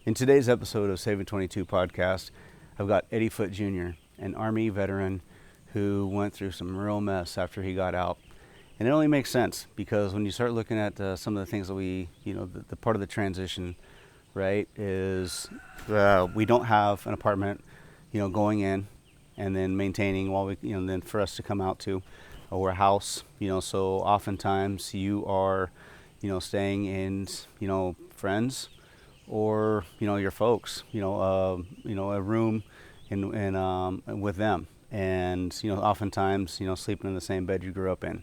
In today's episode of Saving 22 podcast, I've got Eddie Foote Jr., an Army veteran who went through some real mess after he got out. And it only makes sense because when you start looking at some of the things that the part of the transition, right, is we don't have an apartment, going in and then maintaining while then for us to come out to, or a house, so oftentimes you are, staying in, friends or, your folks, a room with them. And, oftentimes, sleeping in the same bed you grew up in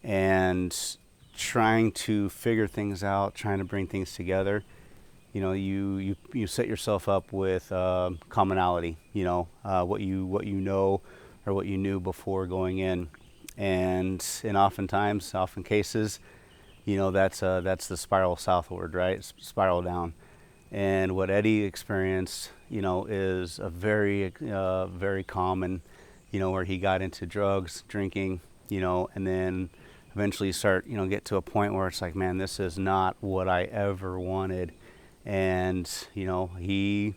and trying to figure things out, trying to bring things together. You set yourself up with commonality, what you know or what you knew before going in. And often cases, that's the spiral southward, right? Spiral down. And what Eddie experienced, is a very, very common, where he got into drugs, drinking, and then eventually start, get to a point where it's like, man, this is not what I ever wanted. And, he,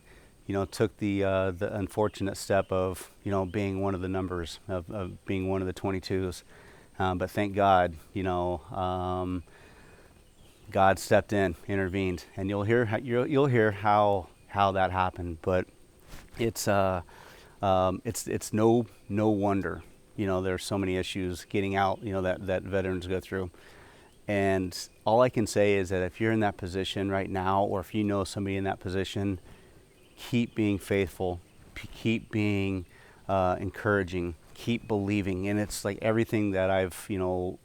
took the unfortunate step of, being one of the numbers, of being one of the 22s. But thank God, God stepped in, intervened, and you'll hear how that happened. But it's no wonder, there's so many issues getting out, that veterans go through. And all I can say is that if you're in that position right now, or if you know somebody in that position, keep being faithful, keep being encouraging, keep believing. And it's like everything that I've, through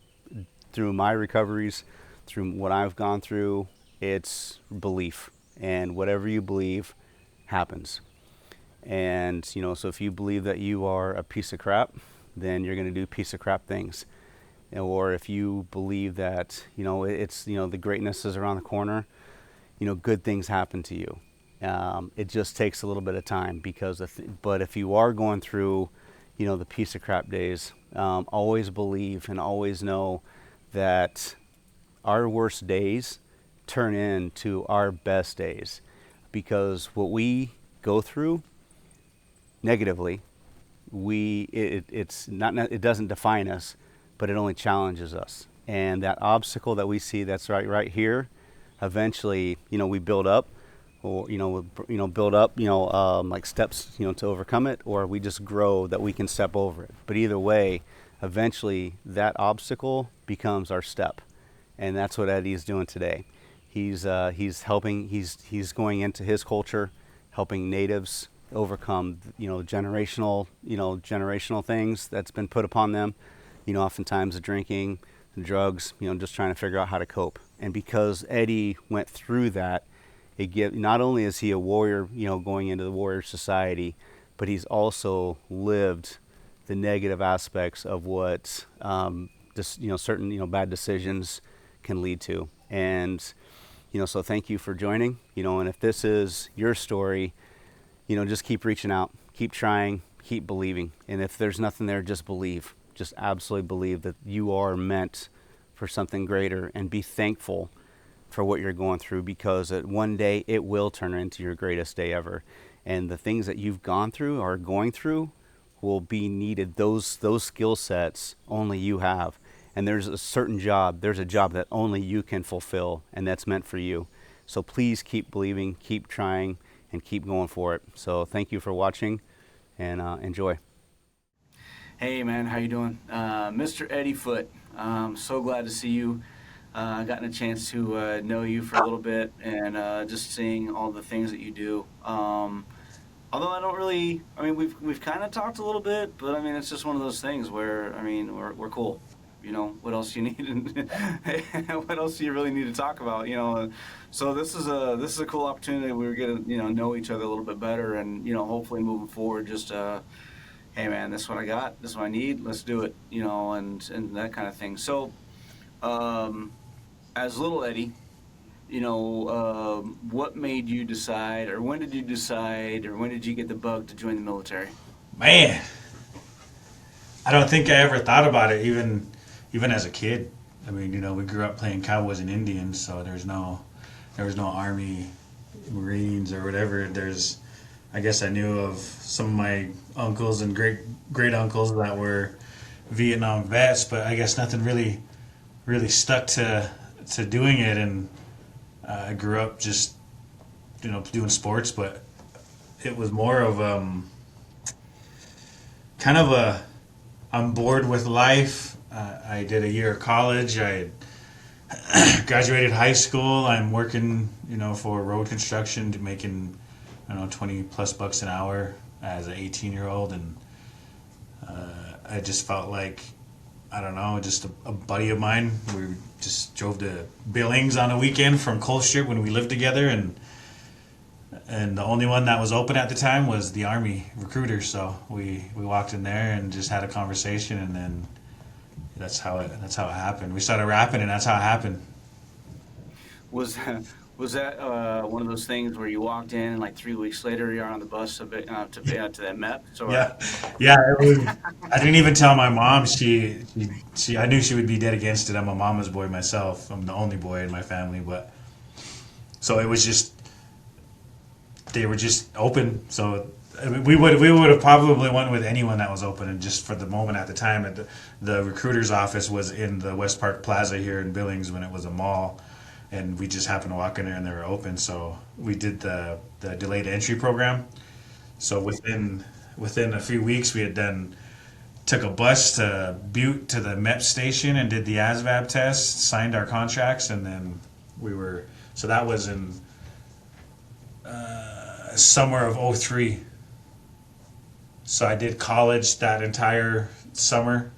my recoveries, through what I've gone through, it's belief. And whatever you believe happens. And, so if you believe that you are a piece of crap, then you're going to do piece of crap things. Or if you believe that, it's, the greatness is around the corner, good things happen to you. It just takes a little bit of time but if you are going through, the piece of crap days, always believe and always know that our worst days turn into our best days, because what we go through negatively, it doesn't define us, but it only challenges us. And that obstacle that we see that's right here, eventually, we build up, or like steps, to overcome it, or we just grow that we can step over it. But either way, eventually that obstacle becomes our step. And that's what Eddie's doing today. He's helping. He's going into his culture, helping natives overcome generational things that's been put upon them. Oftentimes the drinking, the drugs. Just trying to figure out how to cope. And because Eddie went through that, not only is he a warrior, going into the warrior society, but he's also lived the negative aspects of what certain bad decisions can lead to. And so thank you for joining. And if this is your story, just keep reaching out, keep trying, keep believing. And if there's nothing there, just believe, just absolutely believe that you are meant for something greater, and be thankful for what you're going through, because one day it will turn into your greatest day ever. And the things that you've gone through or are going through will be needed. Those skill sets only you have. And there's a job that only you can fulfill, and that's meant for you. So please keep believing, keep trying, and keep going for it. So thank you for watching, and enjoy. Hey man, how you doing? Mr. Eddie Foote, so glad to see you. Gotten a chance to know you for a little bit, and just seeing all the things that you do. Although I don't really, we've kind of talked a little bit, but it's just one of those things where, we're cool. What else do you need? What else do you really need to talk about? So this is a cool opportunity. We're getting know each other a little bit better, and hopefully moving forward, just hey man, this is what I got, this is what I need, let's do it, and that kind of thing. So as little Eddie, what made you decide, or when did you decide, or when did you get the bug to join the military? Man, I don't think I ever thought about it, even as a kid. We grew up playing cowboys and Indians, so there was no army Marines or whatever, I guess I knew of some of my uncles and great uncles that were Vietnam vets, but I guess nothing really stuck to doing it. And I grew up just doing sports, but it was more of kind of a I'm bored with life. I did a year of college. I graduated high school. I'm working, for road construction, making, I don't know, 20 plus bucks an hour as an 18-year-old, and I just felt like, I don't know, just a buddy of mine. We just drove to Billings on a weekend from Colstrip when we lived together, and the only one that was open at the time was the Army recruiter. So we walked in there and just had a conversation, and then that's how it happened. We started rapping, and that's how it happened. Was that was that one of those things where you walked in and like 3 weeks later you're on the bus to that MEPS or Yeah, yeah. I didn't even tell my mom. She. I knew she would be dead against it. I'm a mama's boy myself. I'm the only boy in my family, but so it was just they were just open. So I mean, we would have probably went with anyone that was open. And just for the moment at the time, the recruiter's office was in the West Park Plaza here in Billings when it was a mall, and we just happened to walk in there and they were open. So we did the delayed entry program. So within a few weeks, we had then took a bus to Butte to the MEP station and did the ASVAB test, signed our contracts, and then we were. So that was in summer of '03. So I did college that entire summer,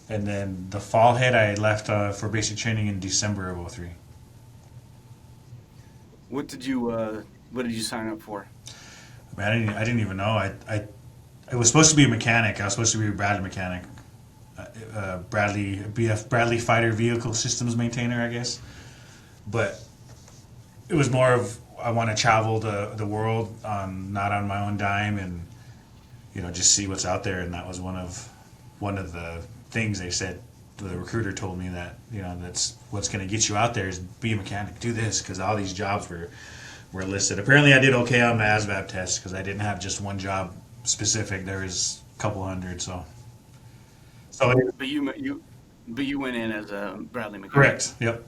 and then the fall hit. I left for basic training in December of '03. what did you sign up for? I mean, I didn't even know. I was supposed to be a mechanic. I was supposed to be a Bradley mechanic. Bradley Fighter Vehicle Systems Maintainer, I guess. But it was more of I want to travel the world not on my own dime, and just see what's out there. And that was one of the things they said. The recruiter told me that that's what's going to get you out there is be a mechanic, do this, because all these jobs were listed. Apparently, I did okay on my ASVAB test because I didn't have just one job specific. There was a couple hundred, so But you went in as a Bradley mechanic. correct. Yep.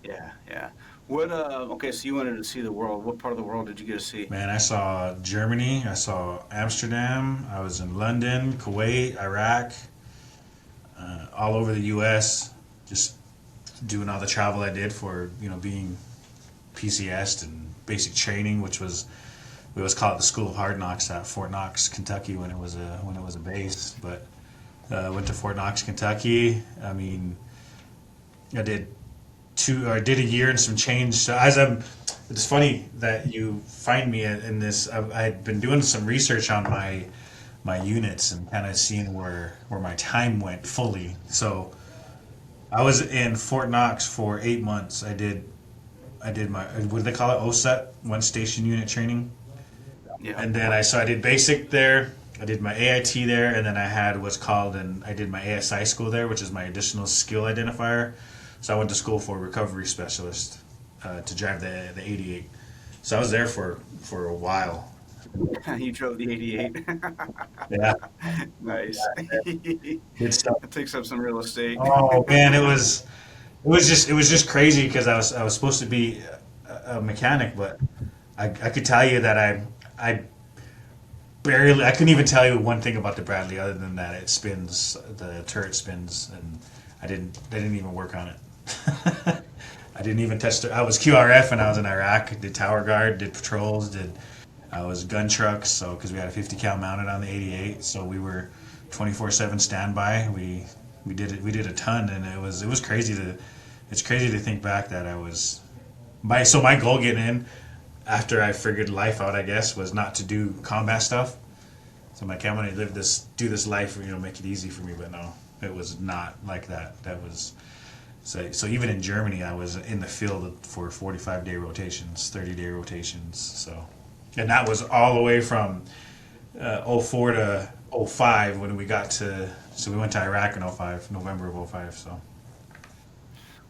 Yeah, yeah. Okay, so you wanted to see the world. What part of the world did you get to see? Man, I saw Germany. I saw Amsterdam. I was in London, Kuwait, Iraq, all over the U.S. Just doing all the travel I did for being PCS and basic training, which was we always call it the School of Hard Knocks at Fort Knox, Kentucky, when it was a base. But went to Fort Knox, Kentucky. I mean, I did a year and some change. So it's funny that you find me in this. I had been doing some research on my units and kind of seeing where my time went fully. So I was in Fort Knox for 8 months. I did my what do they call it, OSUT, one station unit training, Yeah. and then I did basic there. I did my AIT there, and then I did my ASI school there, which is my additional skill identifier. So I went to school for a recovery specialist to drive the 88. So I was there for a while. You drove the 88. Yeah, Nice. good stuff. It takes up some real estate. Oh man, it was just crazy because I was supposed to be a mechanic, but I could tell you that I I couldn't even tell you one thing about the Bradley other than that the turret spins, and they didn't even work on it. I didn't even touch I was QRF and I was in Iraq, did tower guard, did patrols, I was gun trucks, so because we had a 50 cal mounted on the 88, so we were 24/7 standby. We did a ton, and it was crazy it's crazy to think back that my goal getting in after I figured life out, I guess, was not to do combat stuff. So I'm like, I'm gonna do this life, make it easy for me. But no, it was not like that. That was so even in Germany, I was in the field for 45-day rotations, 30-day rotations. So, and that was all the way from '04 to '05 when we got to. So we went to Iraq in '05, November of '05. So.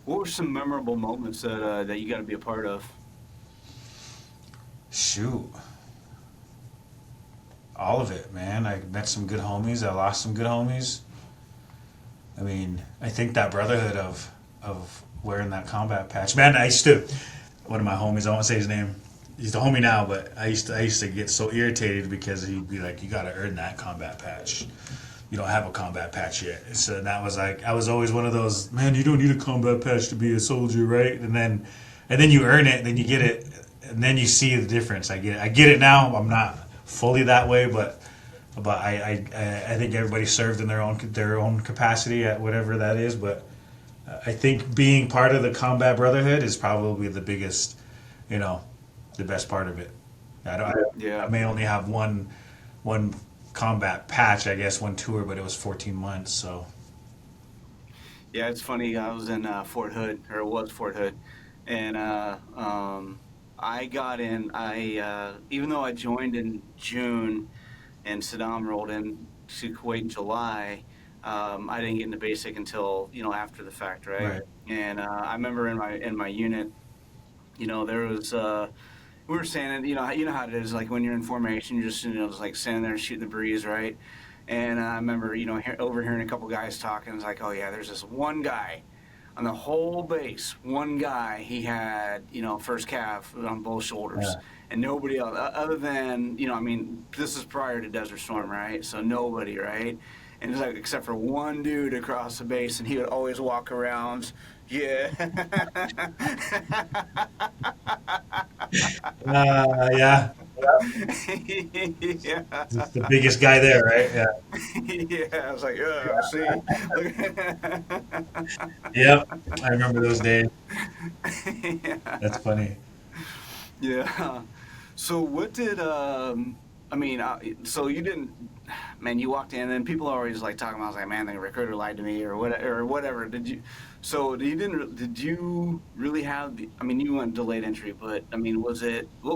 What were some memorable moments that you got to be a part of? Shoot, all of it, man. I met some good homies. I lost some good homies. I mean, I think that brotherhood of wearing that combat patch, man. I used to, one of my homies, I won't say his name. He's the homie now, but I used to get so irritated because he'd be like, "You got to earn that combat patch. You don't have a combat patch yet." So that was like, I was always one of those, man. You don't need a combat patch to be a soldier, right? And then you earn it, then you get it, and then you see the difference. I get it now. I'm not fully that way, but I think everybody served in their own capacity at whatever that is. But I think being part of the combat brotherhood is probably the biggest, the best part of it. I Yeah. may only have one combat patch, I guess, one tour, but it was 14 months. So Yeah, it's funny. I was in Fort Hood, or it was Fort Hood, and I got in. Even though I joined in June, and Saddam rolled in to Kuwait in July, I didn't get into basic until after the fact, right? right, And I remember in my unit, there was we were standing. You know how it is. Like when you're in formation, you're just like standing there shooting the breeze, right? And I remember overhearing a couple guys talking. It's like, oh yeah, there's this one guy on the whole base. One guy, he had first calf on both shoulders, yeah, and nobody else other than I mean, this is prior to Desert Storm, right? So nobody, right? And it's like except for one dude across the base, and he would always walk around. Yeah. yeah, Yeah. just the biggest guy there, right? Yeah, Yeah, I was like, oh, see. yep. I remember those days. That's Yeah. funny. Yeah. So what did I mean, so you didn't, man, you walked in and people are always like talking about, I was like, man, the recruiter lied to me or whatever. Did you really have I mean, you went delayed entry, but I mean, what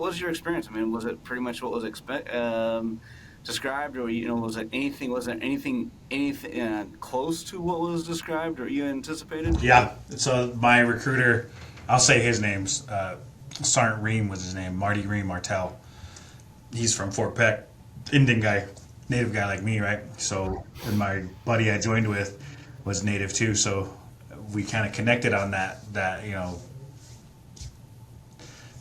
was your experience? I mean, was it pretty much what was described, or, was there anything close to what was described or you anticipated? Yeah. So my recruiter, I'll say his name's Sergeant Ream was his name, Marty Ream Martell. He's from Fort Peck, Indian guy, native guy like me, right? So, and my buddy I joined with was native too. So we kind of connected on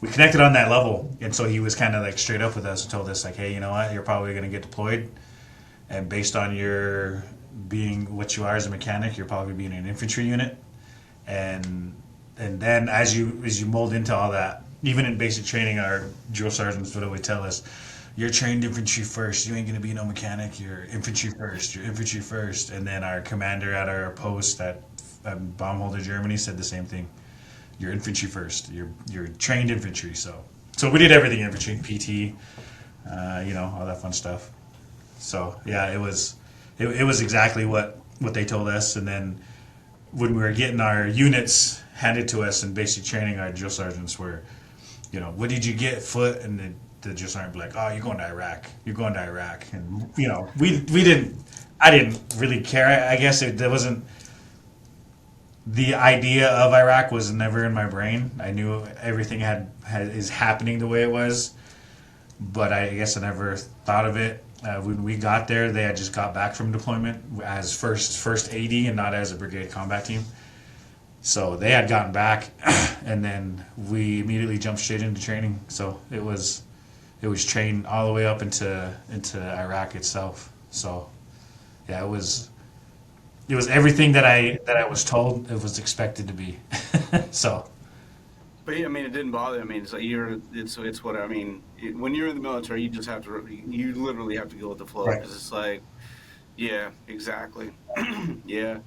we connected on that level. And so he was kind of like straight up with us and told us like, hey, you know what? You're probably going to get deployed. And based on your being what you are as a mechanic, you're probably being an infantry unit. And then as you mold into all that, even in basic training, our drill sergeants would always tell us, "You're trained infantry first. You ain't gonna be no mechanic. You're infantry first. You're infantry first." And then our commander at our post at Baumholder, Germany, said the same thing. You're infantry first. You're trained infantry. So we did everything infantry, PT, all that fun stuff. So yeah, it was exactly what they told us. And then when we were getting our units handed to us in basic training, our drill sergeants were, what did you get, Foote? And the drill sergeant would be like, oh, you're going to Iraq. You're going to Iraq. And, I didn't really care. I guess there wasn't, the idea of Iraq was never in my brain. I knew everything is happening the way it was, but I guess I never thought of it. When we got there, they had just got back from deployment as first AD and not as a brigade combat team. So they had gotten back, and then we immediately jumped straight into training. So it was trained all the way up into Iraq itself. So yeah, it was everything that I was told it was expected to be. So But yeah, I mean, it didn't bother. I mean, it's what I mean. When you're in the military, you literally have to go with the flow right. because it's like, yeah, exactly, yeah.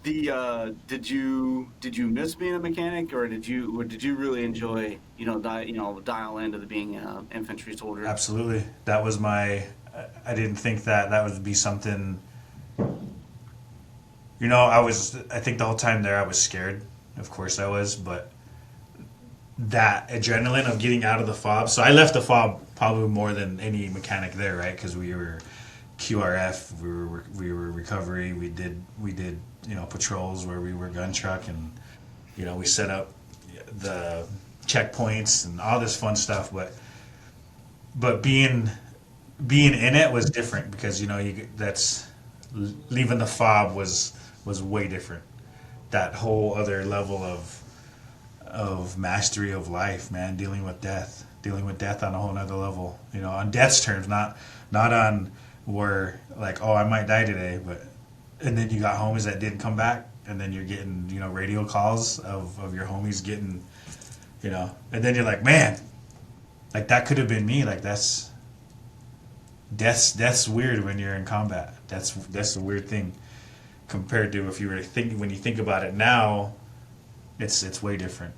Did you miss being a mechanic, or did you really enjoy dial into the being an infantry soldier? Absolutely. That was I didn't think that would be something. I think the whole time there I was scared. Of course I was, but that adrenaline of getting out of the fob. So I left the fob probably more than any mechanic there, right? Because we were QRF, we were recovery. We did patrols where we were gun truck, and we set up the checkpoints and all this fun stuff. But but being in it was different because that's leaving the fob was way different. That whole other level of mastery of life, man, dealing with death on a whole nother level, on death's terms, not on where like, oh, I might die today, but and then you got homies that didn't come back, and then you're getting radio calls of your homies getting, and then you're like, man, like that could have been me. Like that's weird when you're in combat. That's a weird thing compared to if you were to think when you think about it now, it's way different.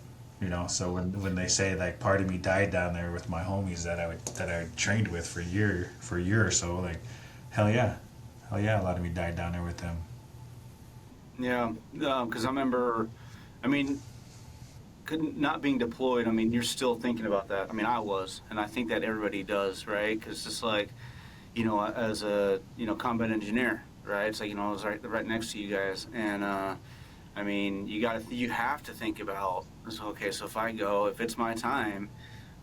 So when they say like part of me died down there with my homies that I trained with for a year or so, like hell yeah, a lot of me died down there with them. Yeah, because I remember, I mean, not being deployed. I mean, you're still thinking about that. I mean, I was, and I think that everybody does, right? Because it's like, as a combat engineer, right? It's like I was right next to you guys, and I mean, you have to think about, so, okay, so if it's my time,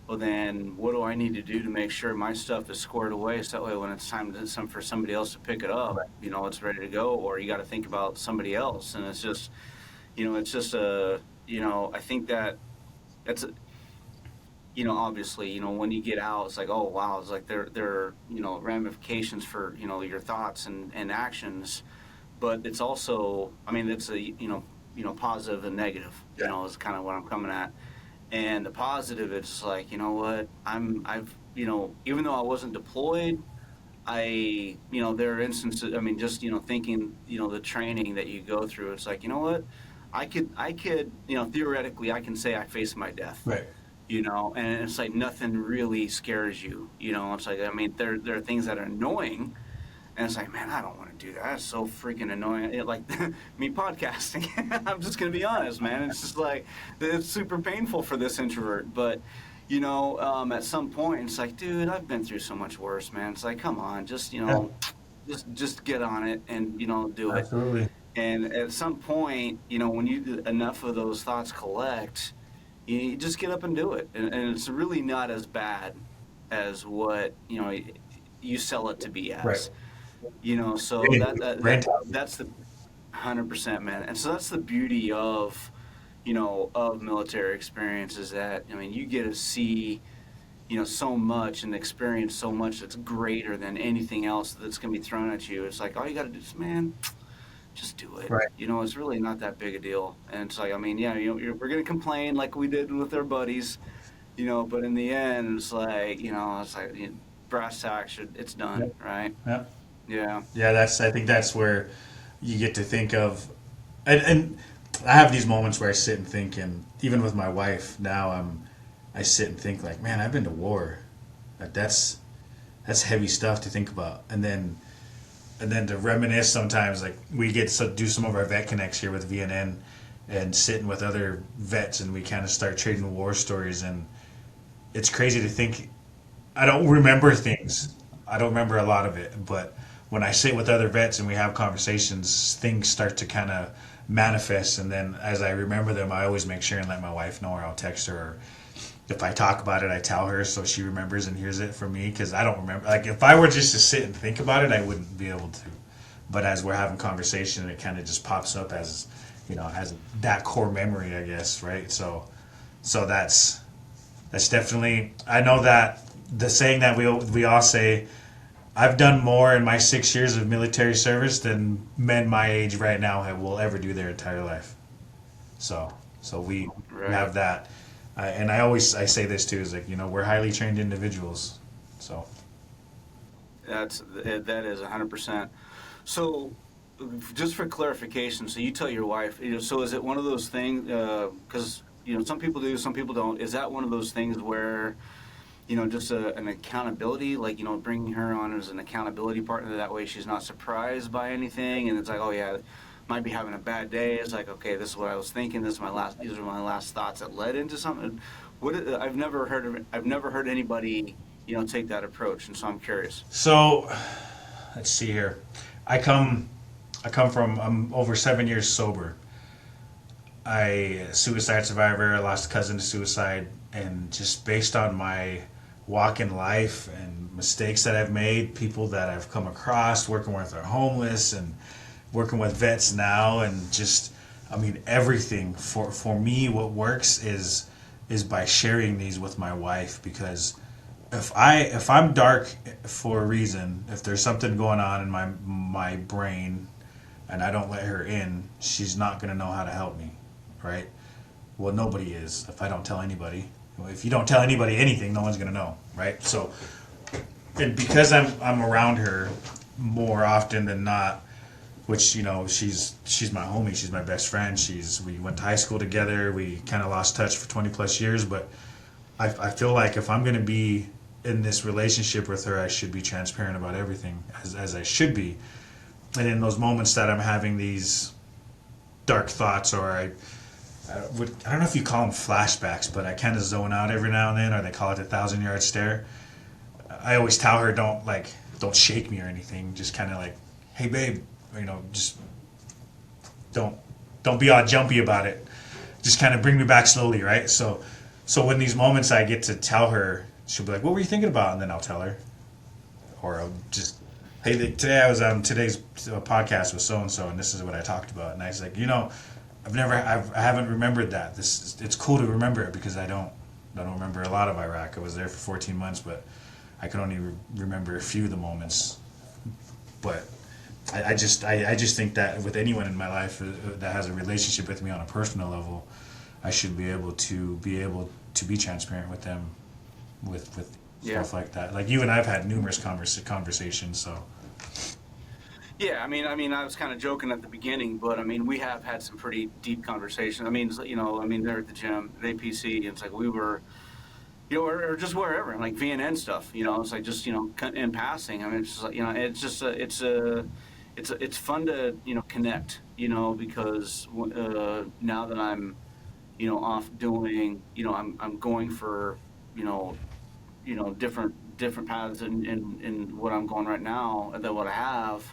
well then what do I need to do to make sure my stuff is squared away so that way when it's time for somebody else to pick it up, Right. it's ready to go, or you got to think about somebody else, and it's just a, I think that's obviously, when you get out, it's like, oh wow, it's like there are, ramifications for, your thoughts and actions, but it's also, I mean, it's a, positive and negative, Yeah. is kind of what I'm coming at. And the positive, it's like, you know what, I've, even though I wasn't deployed, there are instances, I mean, just, thinking, the training that you go through, it's like, you know what, I could, theoretically, I can say I faced my death, Right. and it's like nothing really scares you, it's like, I mean, there are things that are annoying, and it's like, man, I don't want to do that. It's so freaking annoying. Like me podcasting. I'm just gonna be honest, man. It's just like it's super painful for this introvert. But at some point, it's like, dude, I've been through so much worse, man. It's like, come on, just Yeah. just get on it and do it. Absolutely. And at some point, when enough of those thoughts collect, you just get up and do it. And it's really not as bad as what you sell it to be Right. as. So Brain, brain tab. that's the 100%, man. And so that's the beauty of of military experience, is that, I mean, you get to see so much and experience so much that's greater than anything else that's going to be thrown at you. It's like, all you got to do is, man, just do it. Right. It's really not that big a deal. And it's like, I mean, yeah, we're going to complain like we did with our buddies, but in the end, it's like, brass tacks, it's done, Yep. right? Yep. Yeah. Yeah, I think that's where you get to think of, and I have these moments where I sit and think, and even with my wife now, I sit and think like, man, I've been to war, like that's heavy stuff to think about, and then to reminisce sometimes, like we get to do some of our vet connects here with VNN, and sitting with other vets, and we kind of start trading war stories, and it's crazy to think. I don't remember things. I don't remember a lot of it, but when I sit with other vets and we have conversations, things start to kind of manifest. And then as I remember them, I always make sure and let my wife know, or I'll text her. Or if I talk about it, I tell her so she remembers and hears it from me, because I don't remember. Like if I were just to sit and think about it, I wouldn't be able to. But as we're having conversation, it kind of just pops up as, as that core memory, I guess, right? So that's definitely. I know that the saying that we all say, I've done more in my 6 years of military service than men my age right now will ever do their entire life. So we Right. have that, and I say this too, is like, we're highly trained individuals. So That is 100%. So, just for clarification, so you tell your wife, so is it one of those things, because, some people do, some people don't. Is that one of those things where, just an accountability, like, bringing her on as an accountability partner, that way she's not surprised by anything, and it's like, oh yeah, might be having a bad day. It's like, okay, this is what I was thinking. These are my last thoughts that led into something. I've never heard anybody, take that approach, and so I'm curious. so let's see here. I'm over 7 years sober. I suicide survivor. I lost a cousin to suicide, and just based on my walk in life and mistakes that I've made, people that I've come across, working with our homeless and working with vets now, and just, I mean, everything. For me, what works is by sharing these with my wife, because if I'm dark for a reason, if there's something going on in my brain and I don't let her in, she's not going to know how to help me, right? Well, nobody is if I don't tell anybody. If you don't tell anybody anything, no one's going to know, right? So, and because I'm around her more often than not, which, you know, she's my homie, she's my best friend. We went to high school together. We kind of lost touch for 20 plus years, but I feel like if I'm going to be in this relationship with her, I should be transparent about everything, as I should be. And in those moments that I'm having these dark thoughts, or I don't know if you call them flashbacks, but I kind of zone out every now and then, or they call it the 1,000-yard stare. I always tell her, don't shake me or anything. Just kind of like, hey babe, you know, just don't be all jumpy about it. Just kind of bring me back slowly, right? So when these moments I get to tell her, she'll be like, what were you thinking about? And then I'll tell her. Or I'll just, hey, today I was on today's podcast with so-and-so, and this is what I talked about. And I was like, you know, I haven't remembered that. It's cool to remember it, because I don't remember a lot of Iraq. I was there for 14 months, but I can only remember a few of the moments. But I just think that with anyone in my life that has a relationship with me on a personal level, I should be able to be transparent with them with stuff like that. Like you and I've had numerous conversations, so. Yeah, I mean, I was kind of joking at the beginning, but I mean, we have had some pretty deep conversations. I mean, you know, they're at the gym, at APC, and it's like we were, you know, or just wherever, like VNN stuff, you know, it's like just, you know, in passing. I mean, it's just like, you know, it's just it's fun to, you know, connect, you know, because now that I'm, you know, off doing, you know, I'm going for, you know, different paths in what I'm going right now than what I have.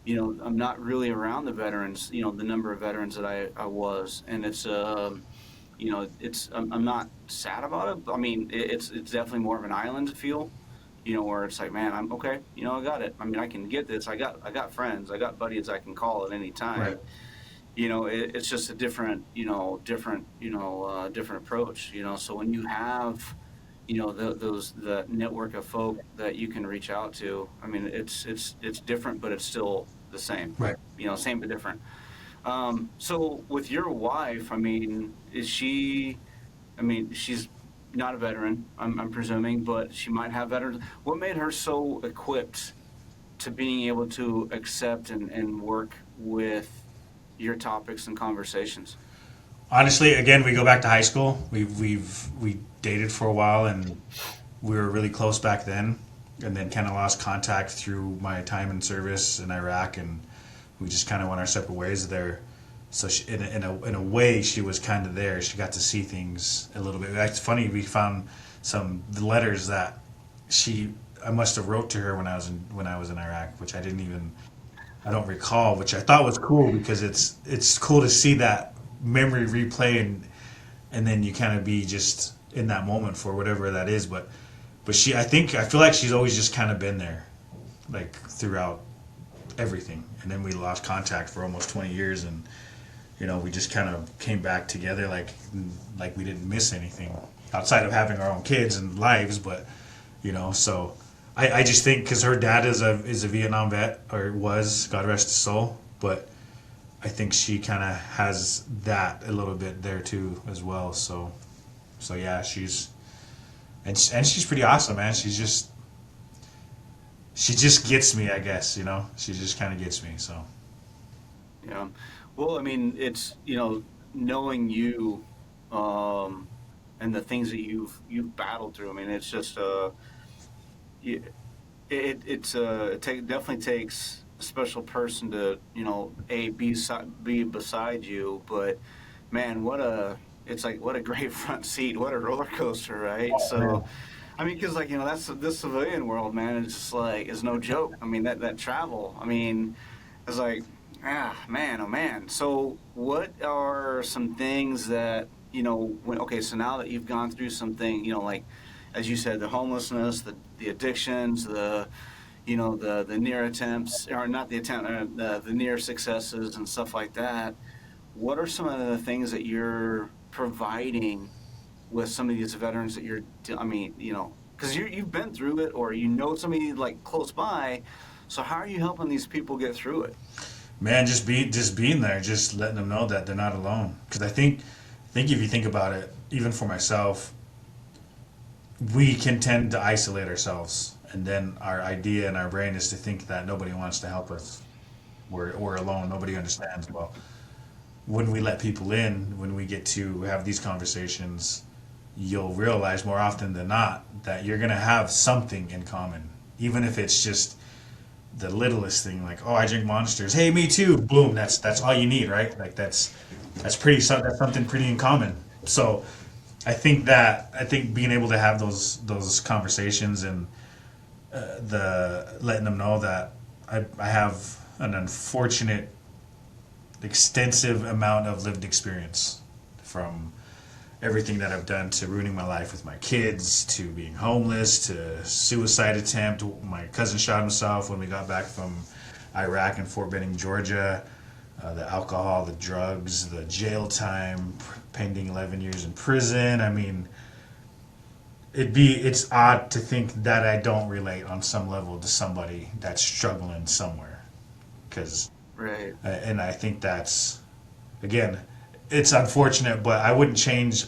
You know, I'm not really around the veterans, you know, the number of veterans that I was, and it's you know, I'm not sad about it. I mean, it's definitely more of an island feel, you know, where it's like, man, I'm okay, you know, I got it. I mean, I can get this. I got friends, I got buddies I can call at any time. Right. You know, it's just a different approach, you know. So when you have, you know, the network of folk that you can reach out to, I mean, it's different, but it's still the same. Right. You know, same but different. So with your wife, I mean, she's not a veteran, I'm presuming, but she might have veterans. What made her so equipped to being able to accept and work with your topics and conversations? Honestly, again, we go back to high school. We dated for a while, and we were really close back then, and then kind of lost contact through my time in service in Iraq, and we just kind of went our separate ways there. So she, in a way, she was kind of there. She got to see things a little bit. It's funny, we found some letters that I must have wrote to her when I was in Iraq, which I don't recall, which I thought was cool, because it's cool to see that memory replay, and then you kind of be just in that moment for whatever that is. But I feel like she's always just kind of been there, like throughout everything. And then we lost contact for almost 20 years, and you know, we just kind of came back together like we didn't miss anything outside of having our own kids and lives. But you know, so I just think because her dad is a Vietnam vet, or was, God rest his soul, but I think she kind of has that a little bit there too as well. So yeah, she's pretty awesome, man. She just gets me, I guess, you know. She just kind of gets me. So Yeah. Well, I mean, it's, you know, knowing you, and the things that you've battled through. I mean, it's just definitely takes a special person to, you know, be beside you. But man, it's like what a great front seat, what a roller coaster, right? So, I mean, because like, you know, that's this civilian world, man. It's just like, it's no joke. I mean, that travel. I mean, it's like, ah, man, oh man. So what are some things that, you know, so now that you've gone through something, you know, like, as you said, the homelessness, the addictions, the the near attempts, or not the attempt, the near successes and stuff like that. What are some of the things that you're providing with some of these veterans that I mean, because you've been through it, or somebody like close by. So how are you helping these people get through it? Man, just being there, just letting them know that they're not alone. Because I think if you think about it, even for myself, we can tend to isolate ourselves, and then our idea in our brain is to think that nobody wants to help us. We're alone. Nobody understands. Well, when we let people in, when we get to have these conversations, you'll realize more often than not that you're gonna have something in common, even if it's just the littlest thing, like, oh, I drink Monsters. Hey, me too. Boom. That's all you need, right? Like that's that's something pretty in common. So I think being able to have those conversations, and the letting them know that I have an unfortunate extensive amount of lived experience, from everything that I've done to ruining my life with my kids, to being homeless, to suicide attempt. My cousin shot himself when we got back from Iraq and Fort Benning, Georgia. The alcohol, the drugs, the jail time, pending 11 years in prison. I mean, it's odd to think that I don't relate on some level to somebody that's struggling somewhere, because Right. and I think that's, again, it's unfortunate, but I wouldn't change.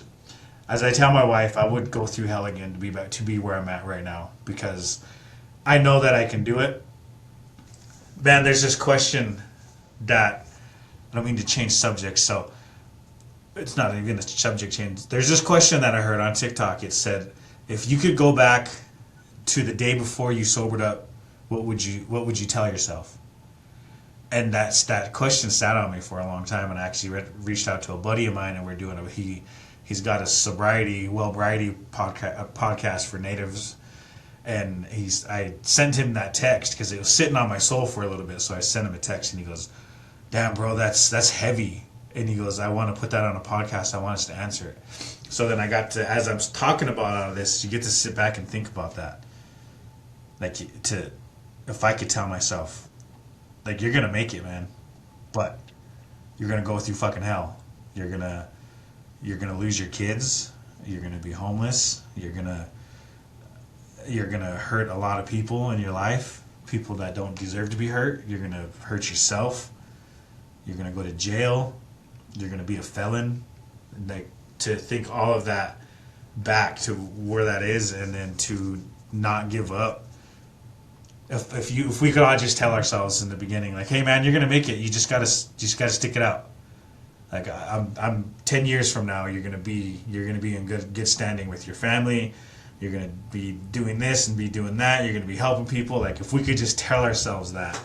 As I tell my wife, I would go through hell again to be where I'm at right now, because I know that I can do it. Man, there's this question that, I don't mean to change subjects, so it's not even a subject change. There's this question that I heard on TikTok. It said, if you could go back to the day before you sobered up, what would you tell yourself? And that question sat on me for a long time, and I actually reached out to a buddy of mine, and we're doing he's got a wellbriety podcast for natives, and I sent him that text because it was sitting on my soul for a little bit. So I sent him a text, and he goes, "Damn, bro, that's heavy." And he goes, "I want to put that on a podcast. I want us to answer it." So then I got to, as I'm talking about all of this, you get to sit back and think about that. Like, if I could tell myself, like, you're gonna make it, man, but you're gonna go through fucking hell. You're gonna lose your kids. You're gonna be homeless. You're gonna hurt a lot of people in your life, people that don't deserve to be hurt. You're gonna hurt yourself. You're gonna go to jail. You're gonna be a felon. Like, to think all of that back to where that is, and then to not give up. If we could all just tell ourselves in the beginning, like, hey man, you're gonna make it. You just gotta stick it out. Like, I'm 10 years from now, you're gonna be in good standing with your family. You're gonna be doing this and be doing that. You're gonna be helping people. Like, if we could just tell ourselves that,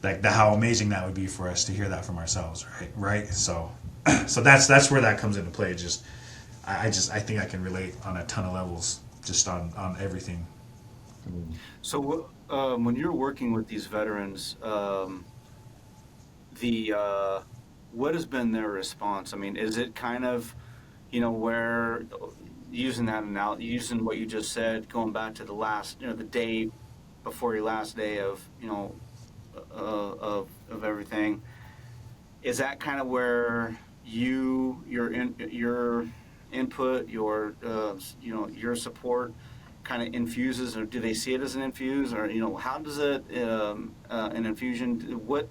like, how amazing that would be for us to hear that from ourselves, right? So that's where that comes into play. I think I can relate on a ton of levels, just on everything. So when you're working with these veterans, what has been their response? I mean, is it kind of, where using using what you just said, going back to the last, the day before your last day of, of everything, is that kind of where your input, your support kind of infuses, or do they see it as an infuse, or how does it an infusion, what's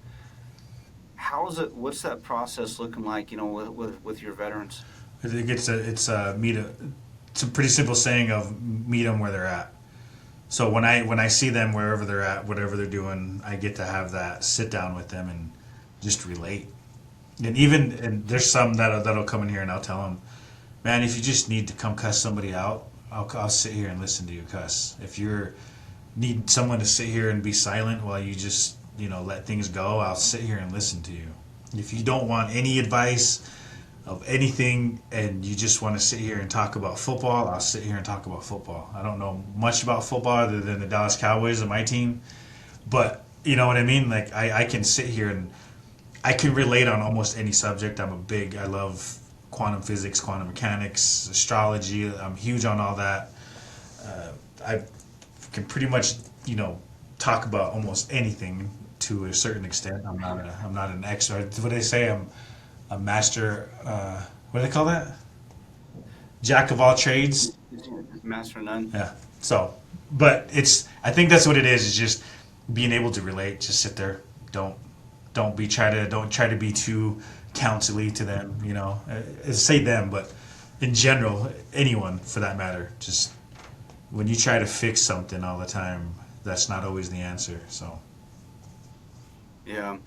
that process looking like, with your veterans? I think it's a pretty simple saying of meet them where they're at. So when I see them wherever they're at, whatever they're doing, I get to have that sit down with them and just relate. And there's some that'll come in here, and I'll tell them, man, if you just need to come cuss somebody out, I'll sit here and listen to you cuss. If you need someone to sit here and be silent while you just let things go, I'll sit here and listen to you. If you don't want any advice of anything, and you just want to sit here and talk about football, I'll sit here and talk about football. I don't know much about football other than the Dallas Cowboys and my team, but you know what I mean? Like, I can sit here and I can relate on almost any subject. I love quantum physics, quantum mechanics, astrology. I'm huge on all that. I can pretty much, talk about almost anything to a certain extent. I'm not an expert. What do they say? I'm a master. What do they call that? Jack of all trades. Master of none. Yeah. So, but I think that's what it is. Is just being able to relate. Just sit there. Don't don't try to be too counselly to them. Say them, but in general, anyone for that matter. Just when you try to fix something all the time, that's not always the answer. So. Yeah.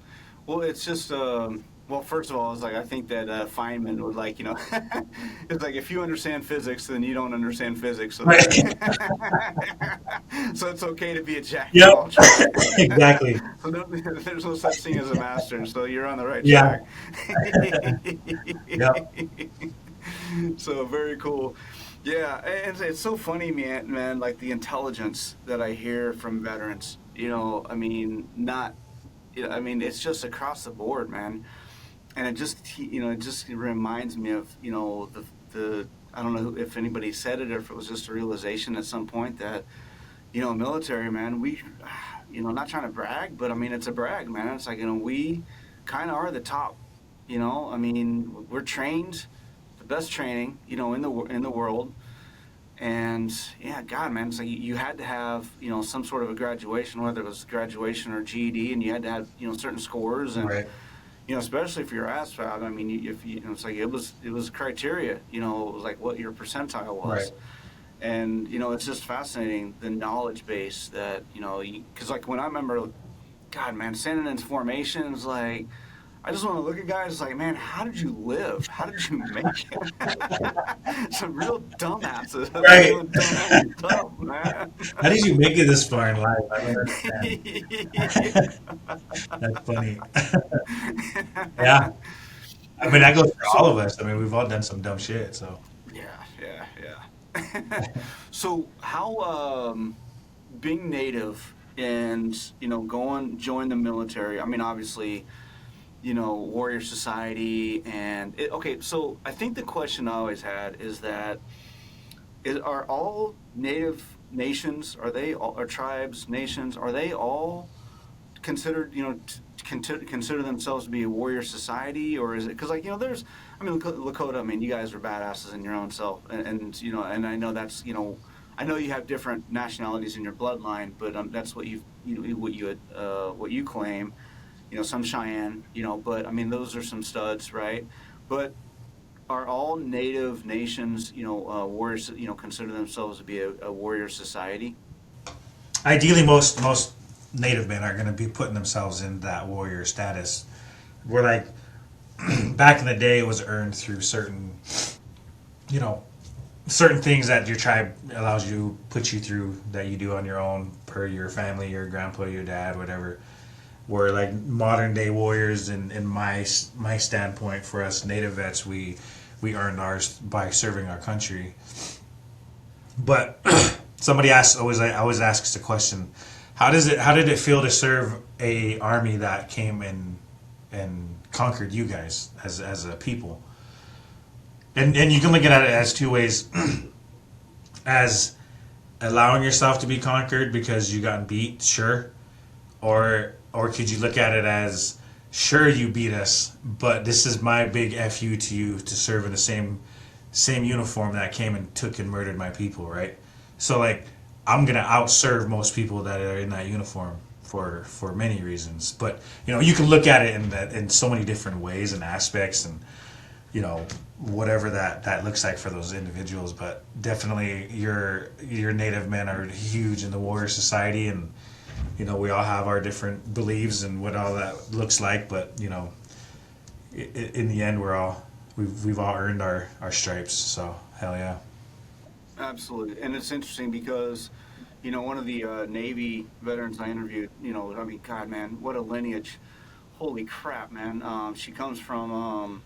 Well, it's just, well, first of all, it's like I think that Feynman would like, it's like if you understand physics, then you don't understand physics. So, Right. so it's okay to be a jack of Yep. all trades. Exactly. So there's no such thing as a master. So you're on the right Yeah. track. Yep. So very cool. Yeah, and it's so funny, man, like the intelligence that I hear from veterans. I mean, not, I mean, it's just across the board, man. And it just reminds me of, the I don't know if anybody said it or if it was just a realization at some point that, military, man, we, not trying to brag, but I mean, it's a brag, man. It's like, we kind of are the top, I mean, we're trained, the best training, in the world. And yeah, God, man, it's like you had to have, some sort of a graduation, whether it was graduation or GED, and you had to have, certain scores, and Right. especially for your ASVAB. I mean, if it's like it was criteria. It was like what your percentile Right. was, and it's just fascinating the knowledge base that because like when I remember, God, man, standing in formations, like I just want to look at guys like, man, how did you live? How did you make it? Some real dumbasses Right. doing dumb stuff, man. How did you make it this far in life? I don't understand. That's funny. Yeah. I mean, that goes for all of So, us. I mean, we've all done some dumb shit. So. yeah. So how being native and going join the military? I mean, obviously, warrior society and okay. So I think the question I always had is that are all native nations? Are they all, or tribes, nations? Are they all considered, consider themselves to be a warrior society, or is it because like there's, I mean, Lakota. I mean, you guys are badasses in your own self, and I know that's I know you have different nationalities in your bloodline, but that's what what you claim. Some Cheyenne, but I mean those are some studs, right? But are all native nations, warriors, consider themselves to be a warrior society? Ideally, most Native men are going to be putting themselves in that warrior status. We're like back in the day, it was earned through you know, certain things that your tribe allows you, put you through that you do on your own per your family, your grandpa, your dad, whatever. We're like modern day warriors, in my standpoint, for us native vets, we earned ours by serving our country. But somebody always asks the question, how did it feel to serve a army that came and conquered you guys as a people? And you can look at it as two ways. As allowing yourself to be conquered because you got beat, sure. Or could you look at it as, sure, you beat us, but this is my big FU to you to serve in the same uniform that came and took and murdered my people, right? So like I'm gonna outserve most people that are in that uniform for many reasons. But you can look at it in so many different ways and aspects, and whatever that looks like for those individuals. But definitely your native men are huge in the warrior society, and we all have our different beliefs and what all that looks like. But in the end, we've all earned our stripes. So hell yeah. Absolutely, and it's interesting because, one of the Navy veterans I interviewed, I mean, God, man, what a lineage! Holy crap, man! She comes from,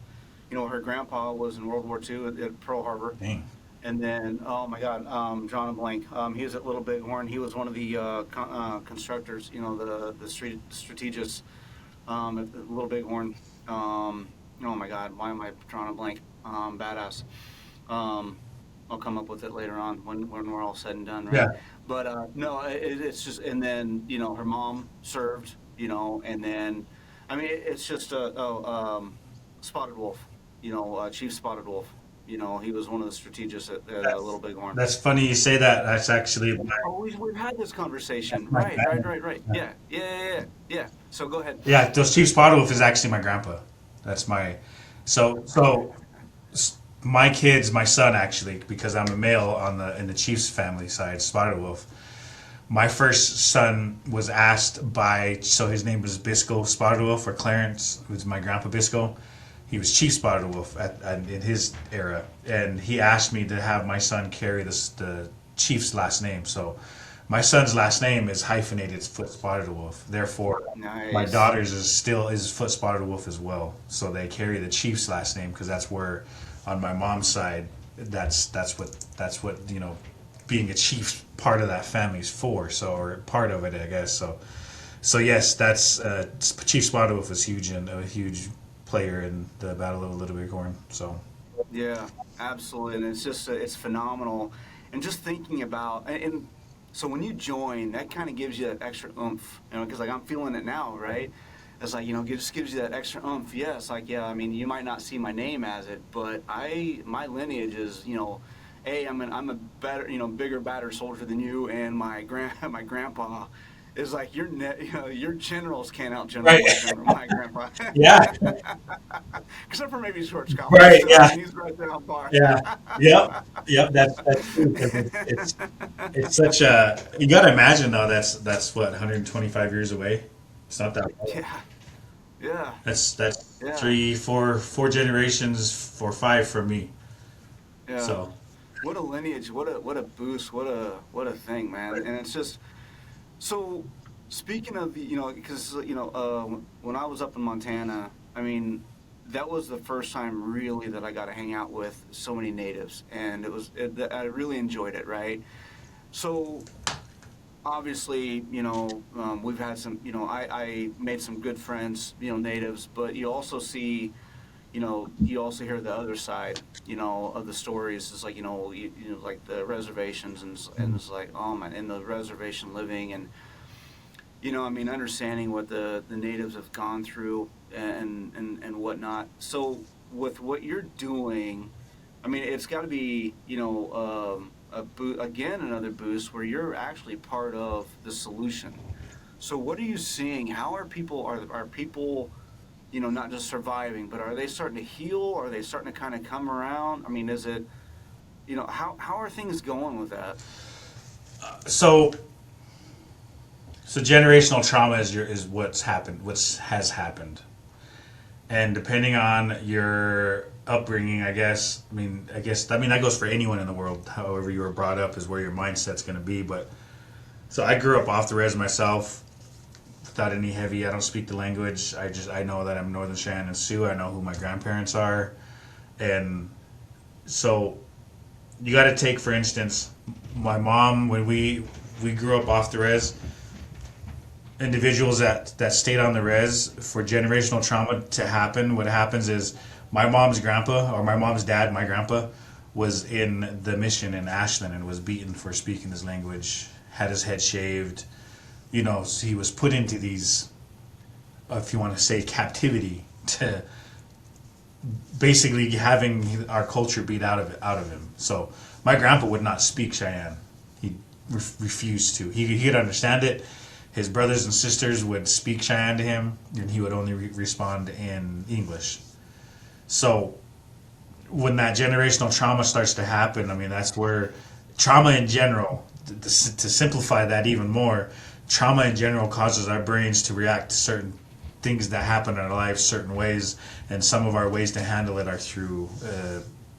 her grandpa was in World War II at Pearl Harbor, Dang. and then, oh my God, John Blank, he was at Little Bighorn. He was one of the constructors, the strategists at Little Bighorn. Oh my God, why am I drawing a blank? Badass. I'll come up with it later on when we're all said and done, right? Yeah. But no, it's just, and then her mom served, and then, I mean, it's just Spotted Wolf, Chief Spotted Wolf. He was one of the strategists at Little That's Bighorn. that's funny you say that. That's actually Oh, we've had this conversation. my Right, right, grandpa. right, right. Yeah, yeah, yeah, yeah. Yeah. So go ahead. Yeah, those Chief Spotted Wolf is actually my grandpa. That's my my kids, my son actually, because I'm a male in the Chiefs family side, Spotted Wolf. My first son was asked by, so his name was Bisco Spotted Wolf, or Clarence, who's my grandpa Bisco. He was Chief Spotted Wolf in his era, and he asked me to have my son carry the Chief's last name. So my son's last name is hyphenated, it's Foote Spotted Wolf. Therefore, my Nice. daughter's is Foote Spotted Wolf as well. So they carry the Chief's last name because that's where, on my mom's side, that's what being a chief part of that family's for. So, or part of it, I guess. So yes, that's Chief Spotted Wolf was huge and a huge player in the Battle of Little Bighorn. So Yeah, absolutely. And it's just, it's phenomenal. And just thinking about, and so when you join, that kind of gives you that extra oomph, because like I'm feeling it now, right? It's like, it just gives you that extra oomph. Yes, like, yeah, I mean, you might not see my name as it, but my lineage is, I'm a better, bigger, badder soldier than you, and my grandpa is like your generals can't out general right, my grandpa, yeah, except for maybe Schwarzkopf, but right, still, I yeah, mean, he's right there on par. yeah, yep, yep. That's true because it's such a, you got to imagine though, that's what 125 years away. It's not that far. Yeah, yeah, That's yeah, three, four generations, 4, 5 from me. yeah. So What a lineage! What a boost! What a thing, man! And it's just so. Speaking of because when I was up in Montana, I mean, that was the first time really that I got to hang out with so many natives, and I really enjoyed it, right? So obviously, we've had some, I made some good friends, natives, but you also hear the other side, of the stories. It's like, like the reservations and it's like, oh man, and the reservation living and, I mean, understanding what the natives have gone through and whatnot. So with what you're doing, I mean, it's got to be, again, another boost where you're actually part of the solution. So what are you seeing? How are people, not just surviving, but are they starting to heal? Are they starting to kind of come around? I mean, is it, how are things going with that? so so generational trauma is what's happened, what has happened, and depending on your upbringing, I mean that goes for anyone in the world. However you were brought up is where your mindset's going to be. But so I grew up off the res myself, without any heavy. I don't speak the language. I know that I'm Northern Cheyenne and Sioux. I know who my grandparents are, and so you got to take, for instance, my mom, when we grew up off the res. Individuals that stayed on the res, for generational trauma to happen, what happens is my mom's grandpa, or my mom's dad, my grandpa, was in the mission in Ashland and was beaten for speaking his language, had his head shaved. So he was put into these, if you want to say, captivity, to basically having our culture beat out of him. So my grandpa would not speak Cheyenne. He refused to. He could understand it. His brothers and sisters would speak Cheyenne to him, and he would only respond in English. So when that generational trauma starts to happen, I mean, that's where trauma in general, to simplify that even more, trauma in general causes our brains to react to certain things that happen in our lives certain ways, and some of our ways to handle it are through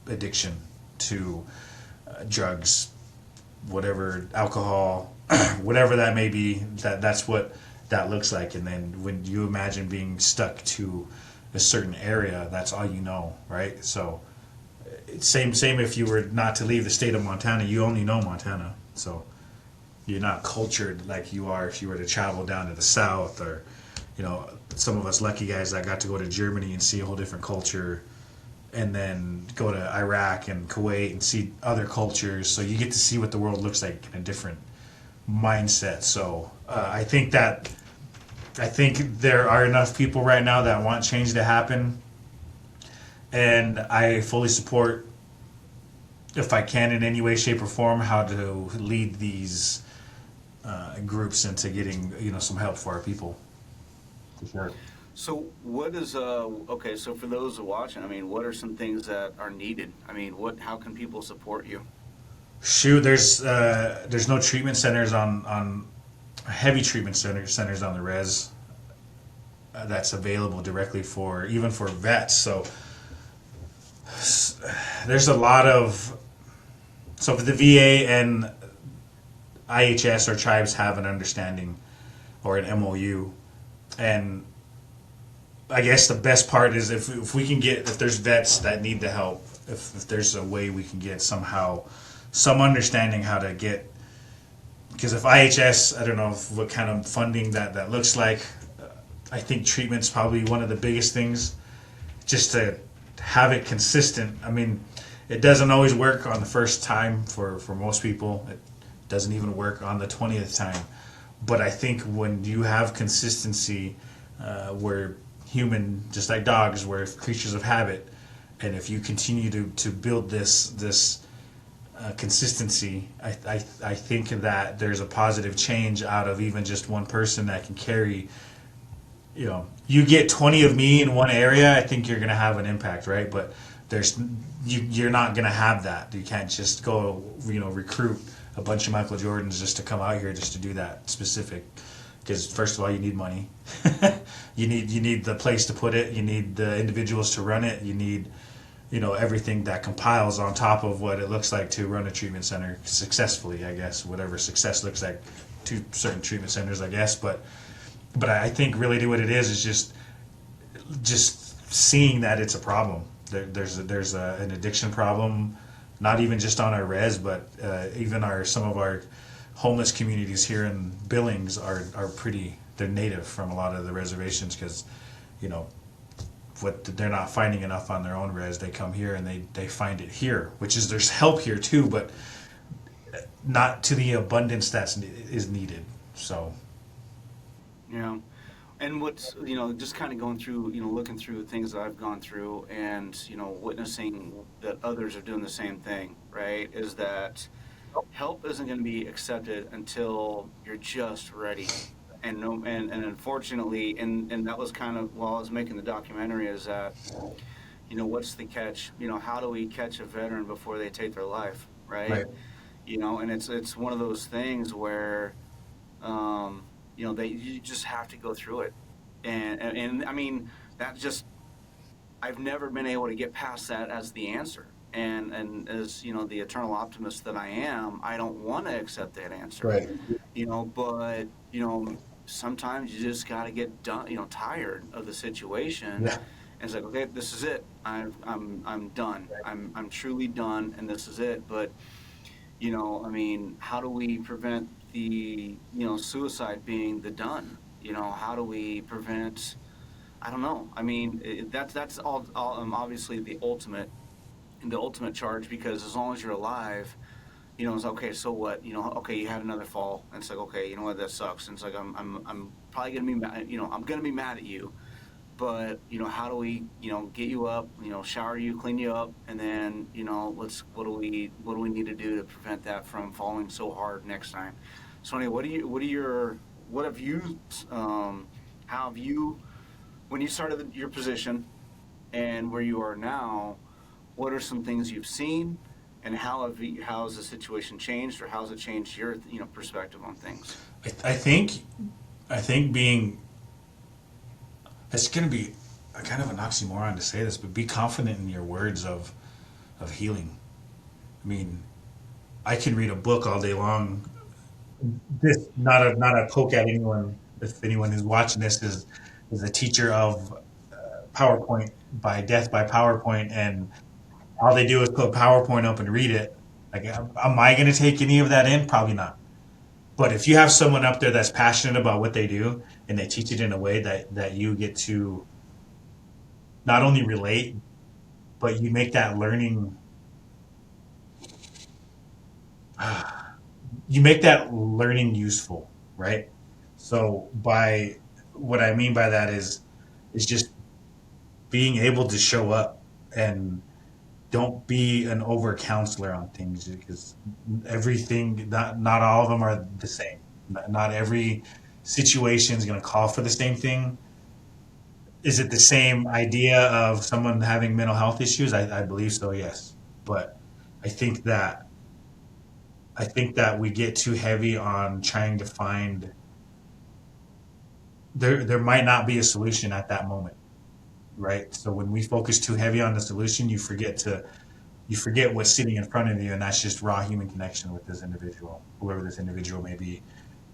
addiction to drugs, whatever, alcohol, whatever that may be. That's what that looks like. And then when you imagine being stuck to a certain area, that's all you know, right? So same if you were not to leave the state of Montana, you only know Montana. So you're not cultured like you are if you were to travel down to the south, or some of us lucky guys that got to go to Germany and see a whole different culture, and then go to Iraq and Kuwait and see other cultures. So you get to see what the world looks like in a different mindset. So I think there are enough people right now that want change to happen, and I fully support, if I can in any way, shape, or form, how to lead these groups into getting some help for our people. For sure. So what is okay? So for those watching, I mean, what are some things that are needed? I mean, how can people support you? Shoot, there's no treatment centers on heavy treatment centers on the res that's available directly for even for vets. So there's a lot of so for the VA and IHS or tribes have an understanding or an MOU, and I guess the best part is if we can get if there's vets that need the help, if there's a way we can get somehow some understanding how to get, because if IHS, I don't know what kind of funding that looks like. I think treatment's probably one of the biggest things, just to have it consistent. I mean, it doesn't always work on the first time for most people. It doesn't even work on the 20th time. But I think when you have consistency, we're human, just like dogs, we're creatures of habit. And if you continue to build this consistency, I think that there's a positive change out of even just one person that can carry. You get 20 of me in one area, I think you're going to have an impact, right? But you're not going to have that. You can't just go, recruit a bunch of Michael Jordans just to come out here just to do that specific. Because first of all, you need money. you need the place to put it. You need the individuals to run it. You need, everything that compiles on top of what it looks like to run a treatment center successfully, I guess, whatever success looks like to certain treatment centers, I guess. But I think really what it is just seeing that it's a problem. There's an addiction problem, not even just on our res, but even some of our homeless communities here in Billings are they're native from a lot of the reservations because, what they're not finding enough on their own res, they come here and they find it here, which is there's help here too, but not to the abundance is needed. So. Yeah. And what's, just kind of going through, looking through things that I've gone through and, witnessing that others are doing the same thing, right? Is that help isn't going to be accepted until you're just ready. And unfortunately, and that was kind of while I was making the documentary, is that, what's the catch? How do we catch a veteran before they take their life, right? And it's one of those things where, you just have to go through it. And I mean, I've never been able to get past that as the answer. And as, the eternal optimist that I am, I don't want to accept that answer. Right. But, sometimes you just got to get done, tired of the situation. Yeah. And it's like, okay, this is it. I'm done. I'm truly done, and this is it. But, how do we prevent the suicide being the done? How do we prevent? I don't know. I mean, that's all obviously the ultimate charge, because as long as you're alive, it's okay. So what? Okay, you had another fall, and it's like, okay, you know what? That sucks. And it's like I'm probably gonna be mad. I'm gonna be mad at you. But how do we get you up? Shower you, clean you up, and then what do we need to do to prevent that from falling so hard next time? So anyway, how have you, when you started your position and where you are now, what are some things you've seen, and how has the situation changed, or how has it changed your perspective on things? I think being, it's going to be a kind of an oxymoron to say this, but be confident in your words of healing. I mean, I can read a book all day long. This not a poke at anyone. If anyone who's watching this is a teacher of PowerPoint by death by PowerPoint, and all they do is put PowerPoint up and read it. Like, am I going to take any of that in? Probably not. But if you have someone up there that's passionate about what they do, and they teach it in a way that you get to not only relate, but you make that learning, useful, right? So by what I mean by that is just being able to show up and don't be an over counselor on things, because everything, not all of them are the same. Not every situation is going to call for the same thing. Is it the same idea of someone having mental health issues? I believe so, yes. But I think that I think that we get too heavy on trying to find, there might not be a solution at that moment, right? So when we focus too heavy on the solution, you forget what's sitting in front of you, and that's just raw human connection with this individual, whoever this individual may be,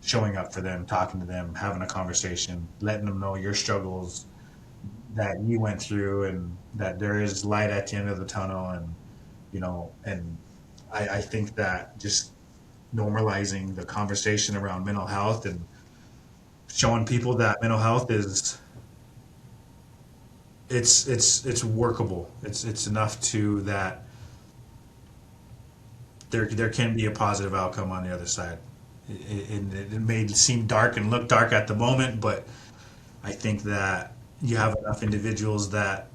showing up for them, talking to them, having a conversation, letting them know your struggles that you went through, and that there is light at the end of the tunnel. And and I think that just normalizing the conversation around mental health and showing people that mental health is, it's workable. It's enough to that there can be a positive outcome on the other side. It may seem dark and look dark at the moment, but I think that you have enough individuals that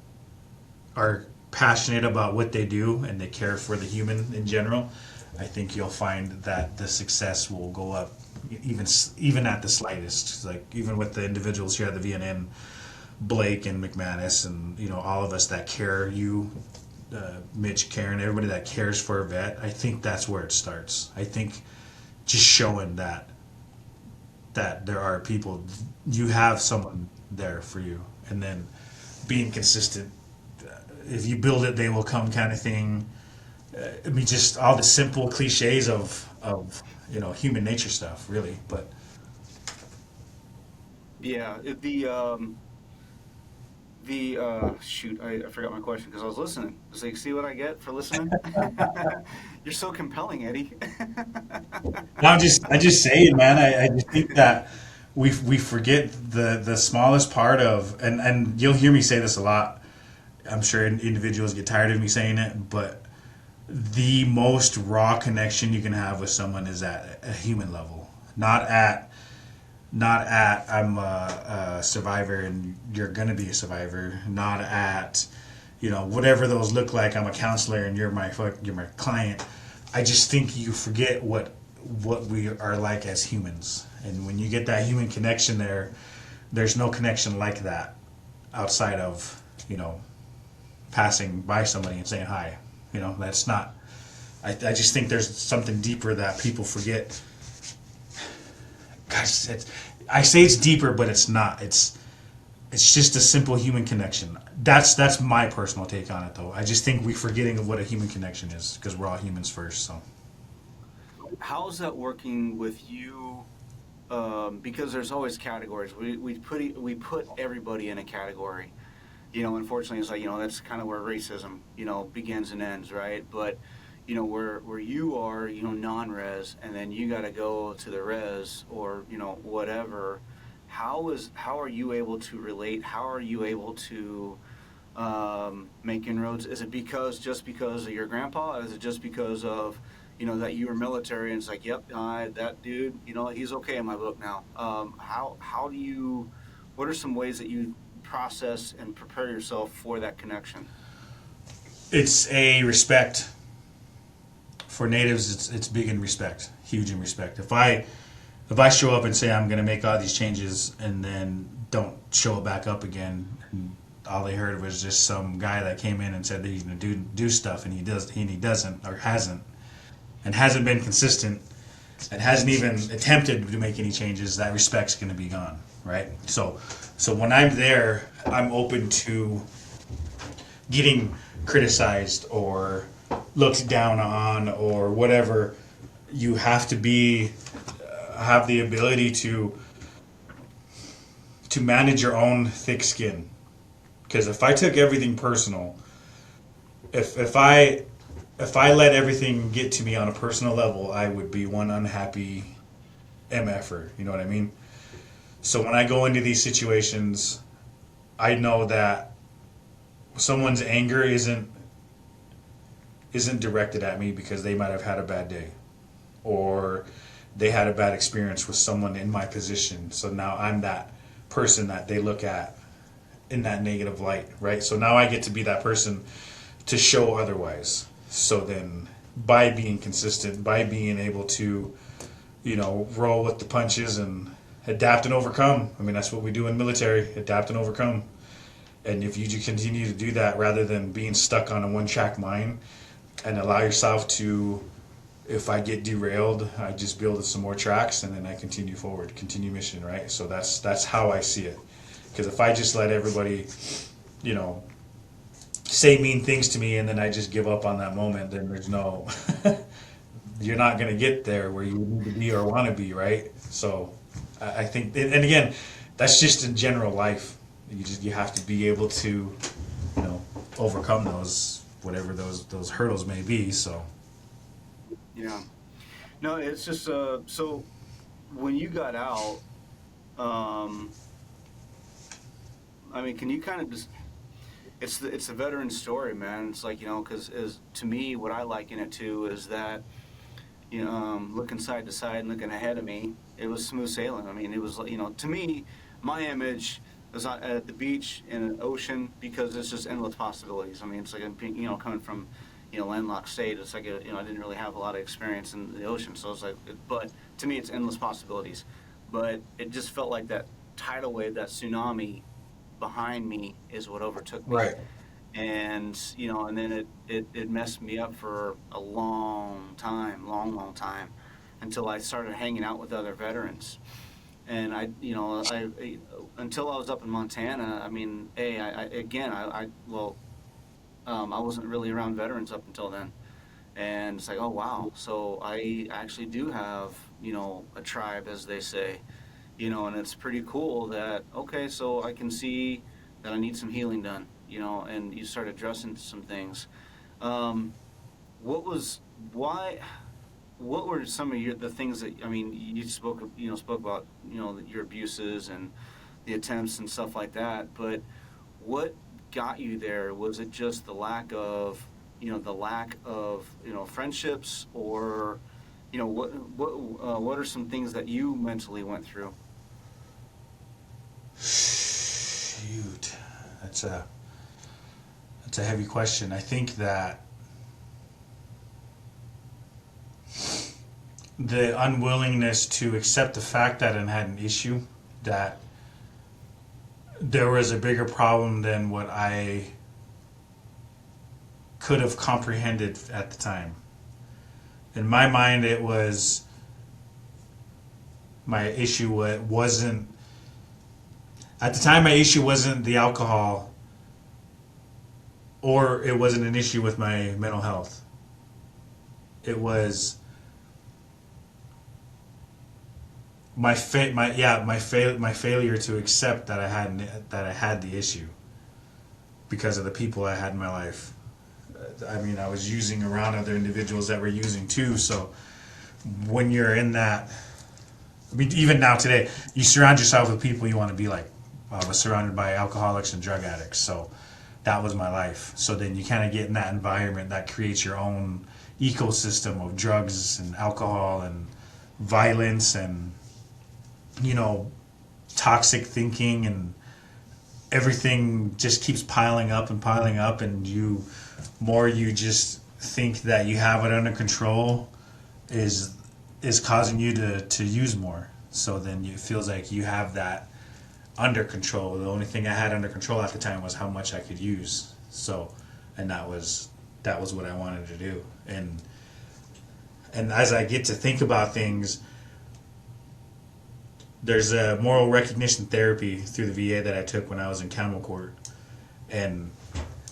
are passionate about what they do and they care for the human in general. I think you'll find that the success will go up, even at the slightest. Like even with the individuals here at the VNN, Blake and McManus, and all of us that care, Mitch, Karen, everybody that cares for a vet. I think that's where it starts. I think just showing that there are people, you have someone there for you, and then being consistent. If you build it, they will come, kind of thing. I mean, just all the simple cliches of human nature stuff, really. But Yeah, shoot, I forgot my question because I was listening. It's like, see what I get for listening? You're so compelling, Eddie. I just saying, man. I just think that we forget the smallest part of, and you'll hear me say this a lot. I'm sure individuals get tired of me saying it, but the most raw connection you can have with someone is at a human level, not at I'm a survivor and you're gonna be a survivor, not at whatever those look like. I'm a counselor and you're my client. I just think you forget what we are like as humans, and when you get that human connection there's no connection like that outside of passing by somebody and saying hi. That's not. I just think there's something deeper that people forget. Gosh, I say it's deeper, but it's not. It's just a simple human connection. That's my personal take on it, though. I just think we're forgetting of what a human connection is because we're all humans first. So How's that working with you? Because there's always categories. We put everybody in a category. Unfortunately, it's like that's kind of where racism begins and ends, right? But where you are, non-res, and then you got to go to the res or whatever. How are you able to relate? How are you able to make inroads? Is it just because of your grandpa? Is it just because of that you were military and it's like, yep, that dude, he's okay in my book now. How do you? What are some ways that you process and prepare yourself for that connection? it's a respect for natives. It's big in respect, huge in respect. If I show up and say I'm going to make all these changes and then don't show it back up again, and all they heard was just some guy that came in and said that he's going to do stuff and he doesn't or hasn't been consistent and hasn't even attempted to make any changes, that respect's going to be gone, right? So when I'm there, I'm open to getting criticized or looked down on or whatever. You have to have the ability to manage your own thick skin. Because if I took everything personal, if I let everything get to me on a personal level, I would be one unhappy MFer. You know what I mean? So when I go into these situations, I know that someone's anger isn't isn't directed at me because they might have had a bad day, or they had a bad experience with someone in my position. So now I'm that person that they look at in that negative light, right? So now I get to be that person to show otherwise. So then by being consistent, by being able to, roll with the punches and adapt and overcome. I mean, that's what we do in military, adapt and overcome. And if you just continue to do that rather than being stuck on a one-track mind and allow yourself to, if I get derailed, I just build some more tracks and then I continue forward, continue mission, right? So that's how I see it. Because if I just let everybody, say mean things to me and then I just give up on that moment, then there's no, you're not going to get there where you need to be or want to be, right? So I think, and again, that's just in general life. You have to be able to, overcome those, whatever those hurdles may be. So Yeah. No, it's just so when you got out, I mean, can you kind of just? It's a veteran story, man. It's like, because to me, what I liken it to is that, looking side to side and looking ahead of me, it was smooth sailing. I mean, it was, to me, my image was at the beach in an ocean because it's just endless possibilities. I mean, it's like, coming from, landlocked state, it's like, I didn't really have a lot of experience in the ocean. So it's like, but to me, it's endless possibilities. But it just felt like that tidal wave, that tsunami behind me is what overtook me. right, And, and then it messed me up for a long time, long time, until I started hanging out with other veterans. And I until I was up in Montana, I mean, I wasn't really around veterans up until then. And it's like, oh, wow. So I actually do have, a tribe, as they say, and it's pretty cool that, okay, so I can see that I need some healing done, and you start addressing some things. What were some of the things that, I mean, you spoke about, your abuses and the attempts and stuff like that, but what got you there? Was it just the lack of friendships, or, what are some things that you mentally went through? shoot, that's a heavy question. I think that the unwillingness to accept the fact that I had an issue, that there was a bigger problem than what I could have comprehended at the time. In my mind, it was, my issue wasn't, at the time, my issue wasn't the alcohol, or it wasn't an issue with my mental health. It was my failure to accept that I had the issue because of the people I had in my life. I mean, I was using around other individuals that were using too. So when you're in that, I mean, even now today, you surround yourself with people you want to be like. I was surrounded by alcoholics and drug addicts, so that was my life. So then you kind of get in that environment that creates your own ecosystem of drugs and alcohol and violence and, toxic thinking, and everything just keeps piling up, and you just think that you have it under control is causing you to use more. So then it feels like you have that under control. The only thing I had under control at the time was how much I could use. So, and that was what I wanted to do. And as I get to think about things, there's a moral recognition therapy through the VA that I took when I was in Camel Court, and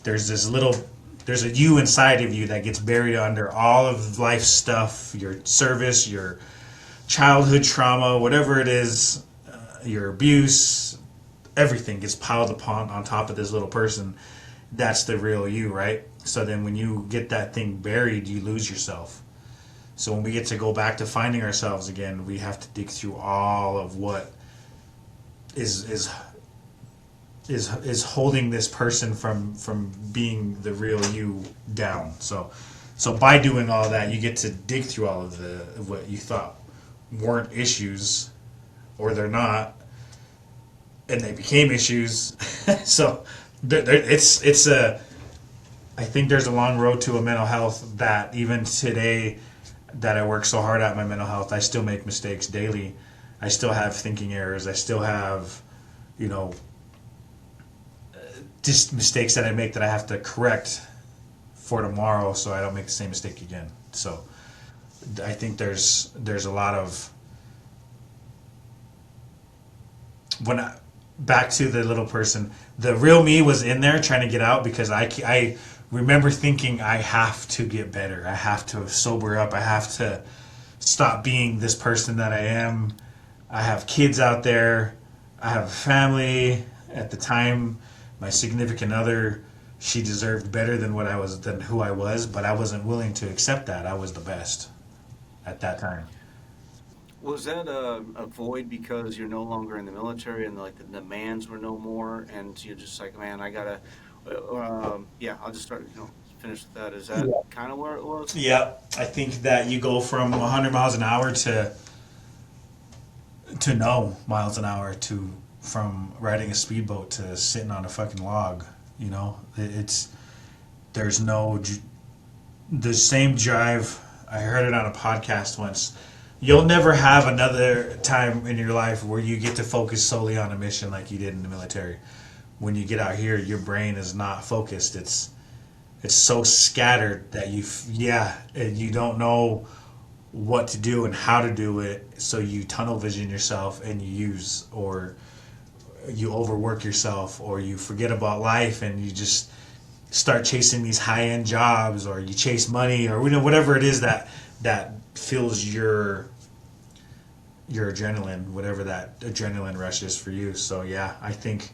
there's a you inside of you that gets buried under all of life stuff, your service, your childhood trauma, whatever it is, your abuse, everything gets piled upon on top of this little person. That's the real you, right? So then when you get that thing buried, you lose yourself. So when we get to go back to finding ourselves again, we have to dig through all of what is holding this person from being the real you down. So So by doing all that, you get to dig through all of what you thought weren't issues, or they're not, and they became issues. So it's a. I think there's a long road to a mental health that even today, that I work so hard at my mental health, I still make mistakes daily. I still have thinking errors. I still have, you know, just mistakes that I make that I have to correct for tomorrow, so I don't make the same mistake again. So I think there's a lot of back to the little person, the real me was in there trying to get out, because I remember thinking I have to get better, I have to sober up, I have to stop being this person that I am. I have kids out there, I have a family. At the time, my significant other, she deserved better than who I was, but I wasn't willing to accept that I was the best at that time. Was that a void because you're no longer in the military and like the demands were no more, and you're just like, man, I gotta, yeah, I'll just start, finish with that. Is that kind of where it was? Yeah, I think that you go from 100 miles an hour to no miles an hour, to from riding a speedboat to sitting on a fucking log. There's the same drive. I heard it on a podcast once. You'll never have another time in your life where you get to focus solely on a mission like you did in the military. When you get out here, your brain is not focused. It's so scattered that you don't know what to do and how to do it. So you tunnel vision yourself, and or you overwork yourself, or you forget about life, and you just start chasing these high-end jobs, or you chase money, or whatever it is that fills your adrenaline, whatever that adrenaline rush is for you. So yeah, I think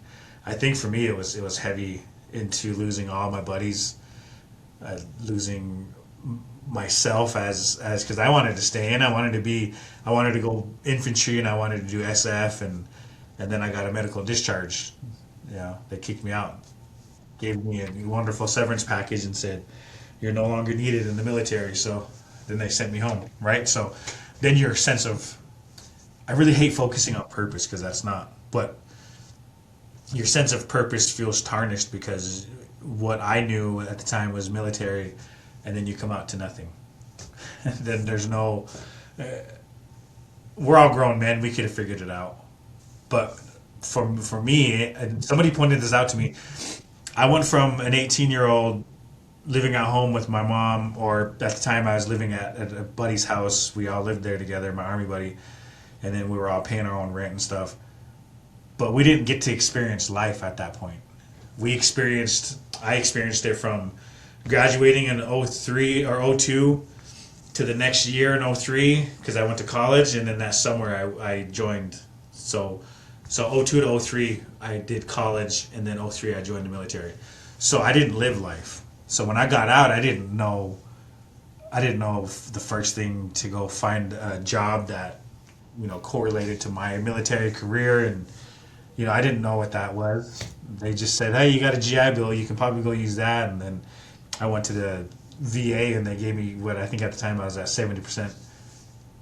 for me it was heavy into losing all my buddies, losing myself as because I wanted to stay in. I wanted to go infantry, and I wanted to do SF, and then I got a medical discharge. They kicked me out, gave me a wonderful severance package, and said, "You're no longer needed in the military." So then they sent me home, right? So then your sense of, I really hate focusing on purpose, because that's not, but your sense of purpose feels tarnished, because what I knew at the time was military, and then you come out to nothing. Then there's no, we're all grown men, we could have figured it out. But for me, and somebody pointed this out to me, I went from an 18-year-old living at home with my mom, or at the time I was living at a buddy's house. We all lived there together, my army buddy, and then we were all paying our own rent and stuff. But we didn't get to experience life at that point. I experienced it from graduating in 03 or 02 to the next year in 03, because I went to college, and then that summer I joined. So 02 to 03 I did college, and then 03 I joined the military. So I didn't live life. So when I got out, I didn't know the first thing to go find a job that correlated to my military career, and I didn't know what that was. They just said, "Hey, you got a GI Bill, you can probably go use that." And then I went to the VA, and they gave me what I think at the time I was at 70%,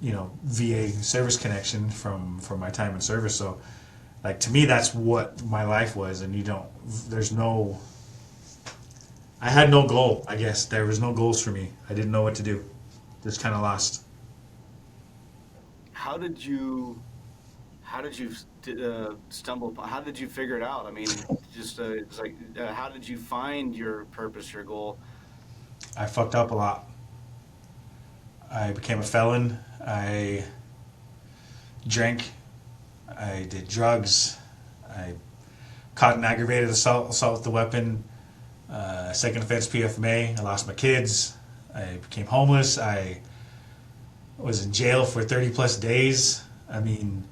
VA service connection from my time in service. So, like, to me, that's what my life was. And I had no goal, I guess. There was no goals for me. I didn't know what to do. Just kind of lost. How did you stumble upon, how did you figure it out? I mean, just it's like, how did you find your purpose, your goal? I fucked up a lot. I became a felon. I drank. I did drugs. I caught an aggravated assault with a weapon, second offense PFMA. I lost my kids. I became homeless. I was in jail for 30 plus days. I mean,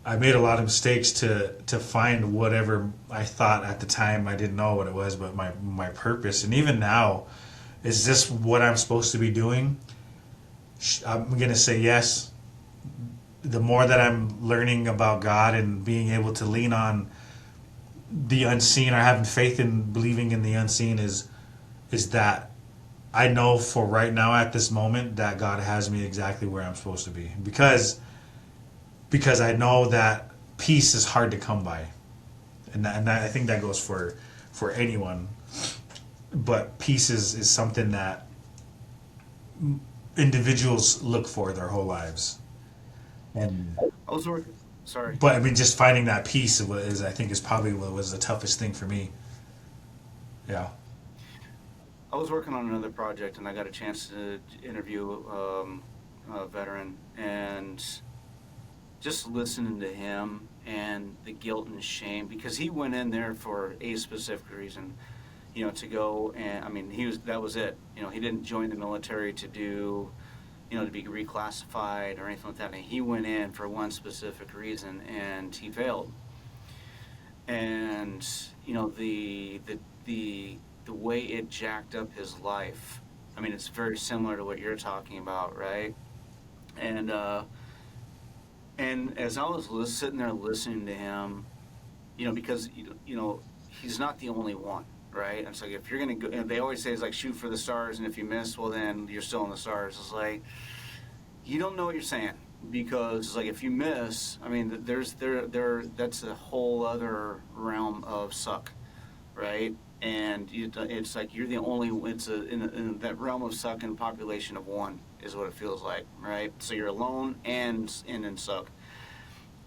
I made a lot of mistakes to find whatever I thought at the time. I didn't know what it was, but my purpose. And even now, is this what I'm supposed to be doing? I'm going to say yes. The more that I'm learning about God and being able to lean on the unseen, or having faith in believing in the unseen, is that I know for right now at this moment that God has me exactly where I'm supposed to be, because I know that peace is hard to come by, and I think that goes for anyone. But peace is something that individuals look for their whole lives, and I was working. Sorry. but I mean, just finding that peace is I think is probably what was the toughest thing for me. Yeah. I was working on another project, and I got a chance to interview a veteran, and just listening to him and the guilt and shame, because he went in there for a specific reason, to go, and I mean, that was it. He didn't join the military to do, to be reclassified or anything like that. And he went in for one specific reason, and he failed. And the way it jacked up his life. I mean, it's very similar to what you're talking about, right? And as I was sitting there listening to him, because he's not the only one, right? And it's like, if you're gonna go, and they always say it's like shoot for the stars, and if you miss, well, then you're still in the stars. It's like, you don't know what you're saying, because it's like, if you miss, I mean, that's a whole other realm of suck, right? And it's like you're the only. In that realm of suck in a population of one is what it feels like, right? So you're alone and in suck,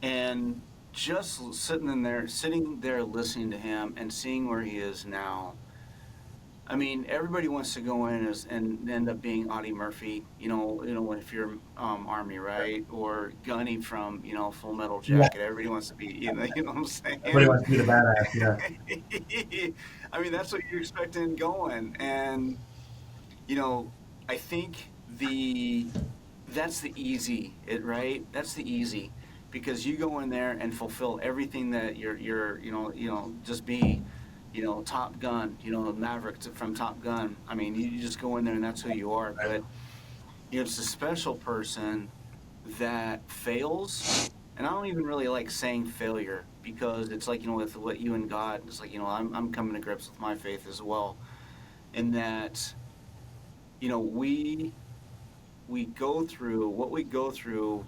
and just sitting there listening to him and seeing where he is now. I mean, everybody wants to go in and end up being Audie Murphy, if you're Army, right? Or Gunny from, Full Metal Yeah. Jacket. Everybody wants to be, you know what I'm saying? Everybody wants to be the badass. Yeah. I mean, that's what you're expecting going. And, I think that's the easy, right? That's the easy. Because you go in there and fulfill everything that you're just be, Top Gun, Maverick from Top Gun. I mean, you just go in there and that's who you are. But it's a special person that fails, and I don't even really like saying failure, because it's like, with what you and God, it's like, I'm coming to grips with my faith as well, in that, we go through what we go through,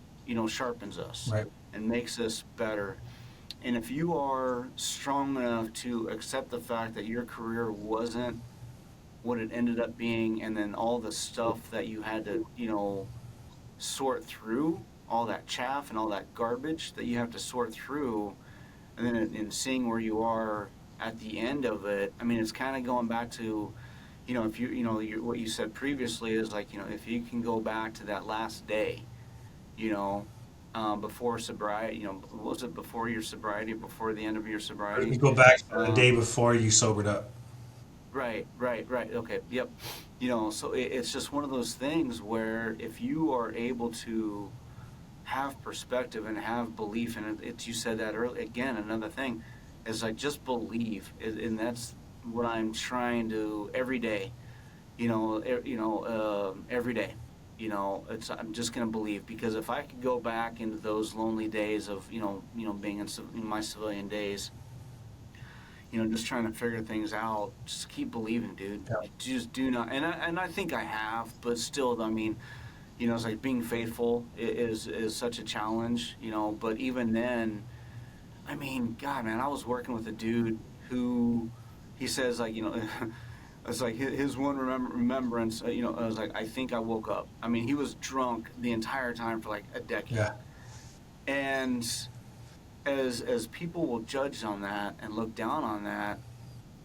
sharpens us, Right. and makes us better. And if you are strong enough to accept the fact that your career wasn't what it ended up being, and then all the stuff that you had to, sort through, all that chaff and all that garbage that you have to sort through, and then in seeing where you are at the end of it, I mean, it's kind of going back to, if what you said previously is like, if you can go back to that last day, before sobriety, was it before your sobriety, before the end of your sobriety? You go back to the day before you sobered up. Right. Okay, yep. So it's just one of those things where if you are able to have perspective and have belief, and you said that earlier, again, another thing is like, just believe, and that's what I'm trying to every day, every day. I'm just gonna believe, because if I could go back into those lonely days of being in my civilian days, just trying to figure things out, just keep believing, dude. Yeah. Just do not, and I think I have, but still, I mean, it's like being faithful is such a challenge, But even then, I mean, God, man, I was working with a dude who, he says, like, it's like his one remembrance, I was like, I think I woke up. I mean, he was drunk the entire time for like a decade. Yeah. And as people will judge on that and look down on that,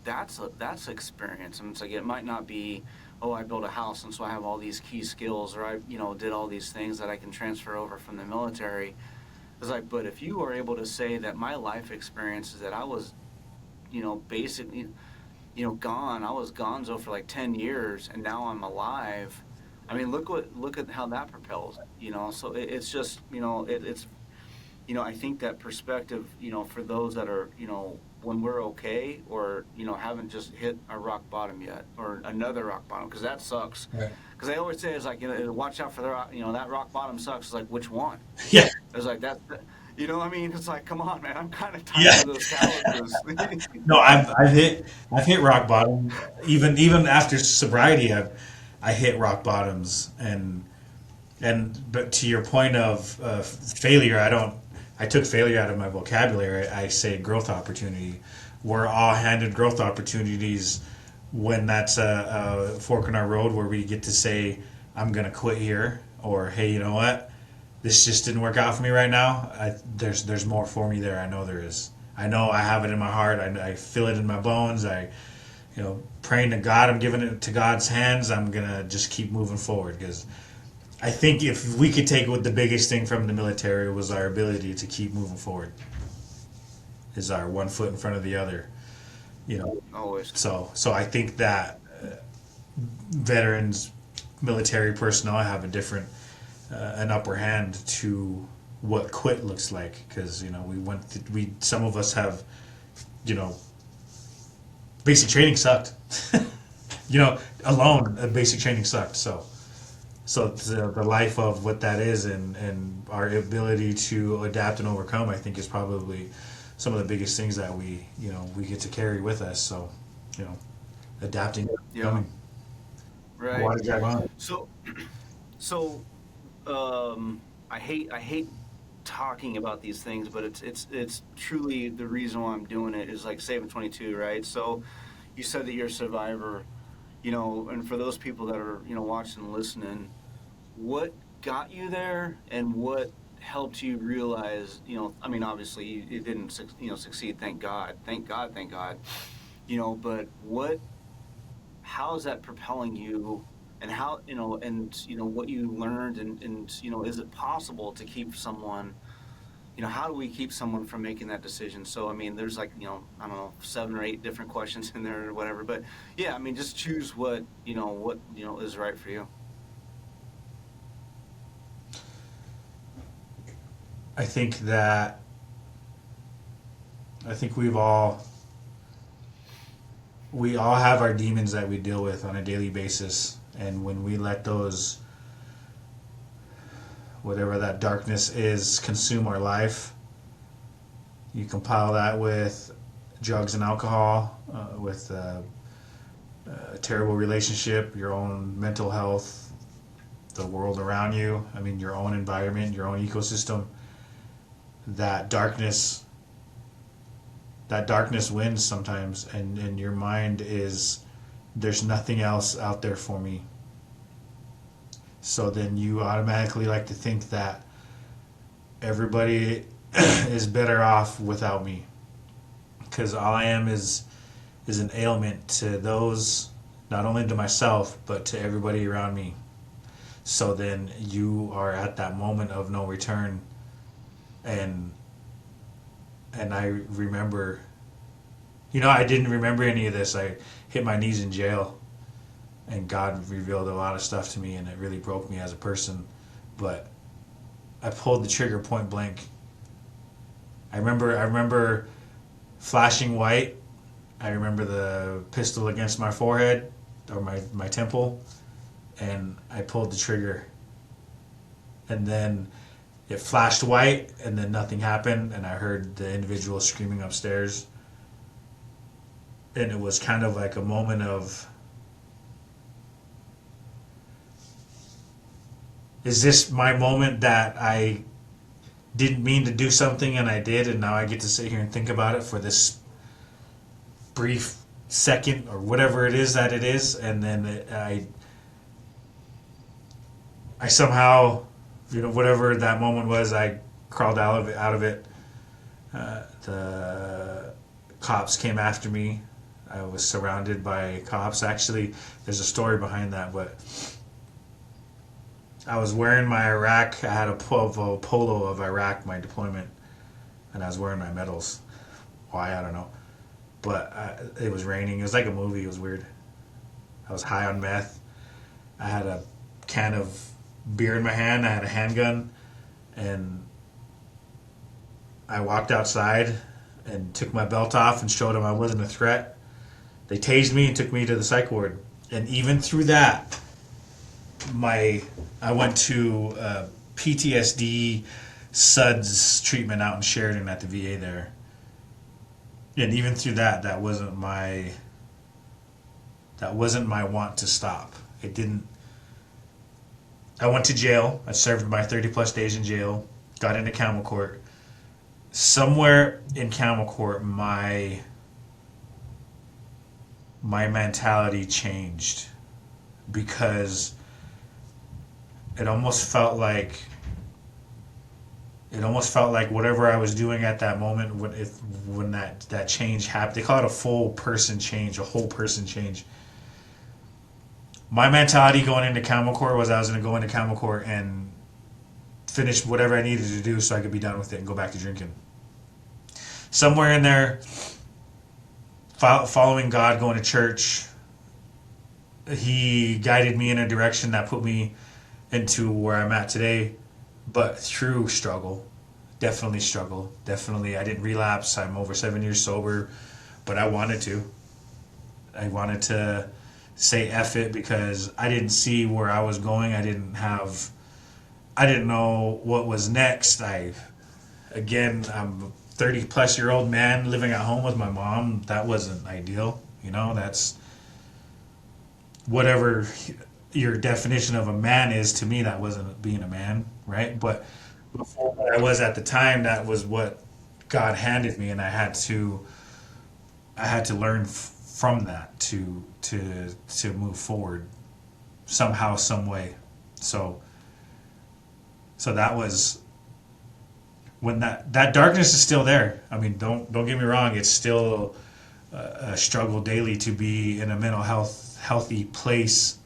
that's experience. And it's like, it might not be, oh, I built a house and so I have all these key skills, or I did all these things that I can transfer over from the military. It's like, but if you are able to say that my life experience is that I was, basically, gone. I was gonzo for like 10 years, and now I'm alive. I mean, look at how that propels. So it's just, it's, I think that perspective, for those that are, when we're okay, or haven't just hit a rock bottom yet, or another rock bottom, because that sucks. Right. Because they always say, it's like, watch out for the rock, that rock bottom sucks. It's like, which one? Yeah. It's like that. What I mean? It's like, come on, man. I'm kind of tired of those challenges. No, I've hit rock bottom. Even after sobriety, I hit rock bottoms, and but to your point of failure, I took failure out of my vocabulary. I say growth opportunity. We're all handed growth opportunities when that's a fork in our road where we get to say, I'm gonna quit here, or hey, you know what, this just didn't work out for me right now. There's more for me there. I know there is. I know I have it in my heart. I feel it in my bones. Praying to God, I'm giving it to God's hands. I'm gonna just keep moving forward, because I think if we could take what the biggest thing from the military was our ability to keep moving forward, is our one foot in front of the other. Always. So I think that veterans, military personnel have a different, an upper hand to what quit looks like, because some of us have, basic training sucked. Alone, basic training sucked. So the life of what that is, and our ability to adapt and overcome, I think, is probably some of the biggest things that we get to carry with us. So, adapting. Yeah. Right. Water drive on. So, I hate talking about these things, but it's truly the reason why I'm doing it is like Saving 22, right? So, you said that you're a survivor, and for those people that are watching and listening, what got you there, and what helped you realize, I mean, obviously you didn't succeed, thank God, but how is that propelling you, and how, what you learned, and is it possible to keep someone, how do we keep someone from making that decision? So, I mean, there's I don't know, 7 or 8 different questions in there or whatever, but yeah, I mean, just choose what is right for you. I think we all have our demons that we deal with on a daily basis, and when we let those, whatever that darkness is, consume our life, you compile that with drugs and alcohol, with a terrible relationship, your own mental health, the world around you, I mean, your own environment, your own ecosystem. That darkness wins sometimes, and your mind is, there's nothing else out there for me. So then you automatically like to think that everybody is better off without me, because all I am is an ailment to those, not only to myself but to everybody around me. So then you are at that moment of no return. And I remember, I didn't remember any of this. I hit my knees in jail, and God revealed a lot of stuff to me, and it really broke me as a person. But I pulled the trigger point blank. I remember flashing white. I remember the pistol against my forehead, or my temple, and I pulled the trigger. And then it flashed white, and then nothing happened, and I heard the individual screaming upstairs. And it was kind of like a moment of, is this my moment that I didn't mean to do something and I did, and now I get to sit here and think about it for this brief second or whatever it is that it is, and then I somehow, whatever that moment was, I crawled out of it. The cops came after me. I was surrounded by cops. Actually, there's a story behind that, but I was wearing my Iraq. I had a polo of Iraq, my deployment, and I was wearing my medals. Why, I don't know. But it was raining. It was like a movie. It was weird. I was high on meth. I had a can of beer in my hand. I had a handgun, and I walked outside and took my belt off and showed them I wasn't a threat. They tased me and took me to the psych ward. And even through that, I went to PTSD SUDS treatment out in Sheridan at the VA there. And even through that wasn't my want to stop. It didn't. I went to jail. I served my 30 plus days in jail. Got into camel court. Somewhere in camel court, my mentality changed because it almost felt like whatever I was doing at that moment when that change happened. They call it a full person change, a whole person change. My mentality going into camel court was I was going to go into camel court and finish whatever I needed to do so I could be done with it and go back to drinking. Somewhere in there, following God, going to church, He guided me in a direction that put me into where I'm at today. But through struggle, definitely, I didn't relapse. I'm over 7 years sober, but I wanted to. I wanted to say F it because I didn't see where I was going. I didn't know what was next. I'm a 30 plus year old man living at home with my mom. That wasn't ideal. That's whatever your definition of a man is. To me, that wasn't being a man, right? But before what I was at the time, that was what God handed me, and I had to learn from that to move forward somehow, some way. So that was when that darkness is still there. I mean, don't get me wrong, it's still a struggle daily to be in a mental healthy place.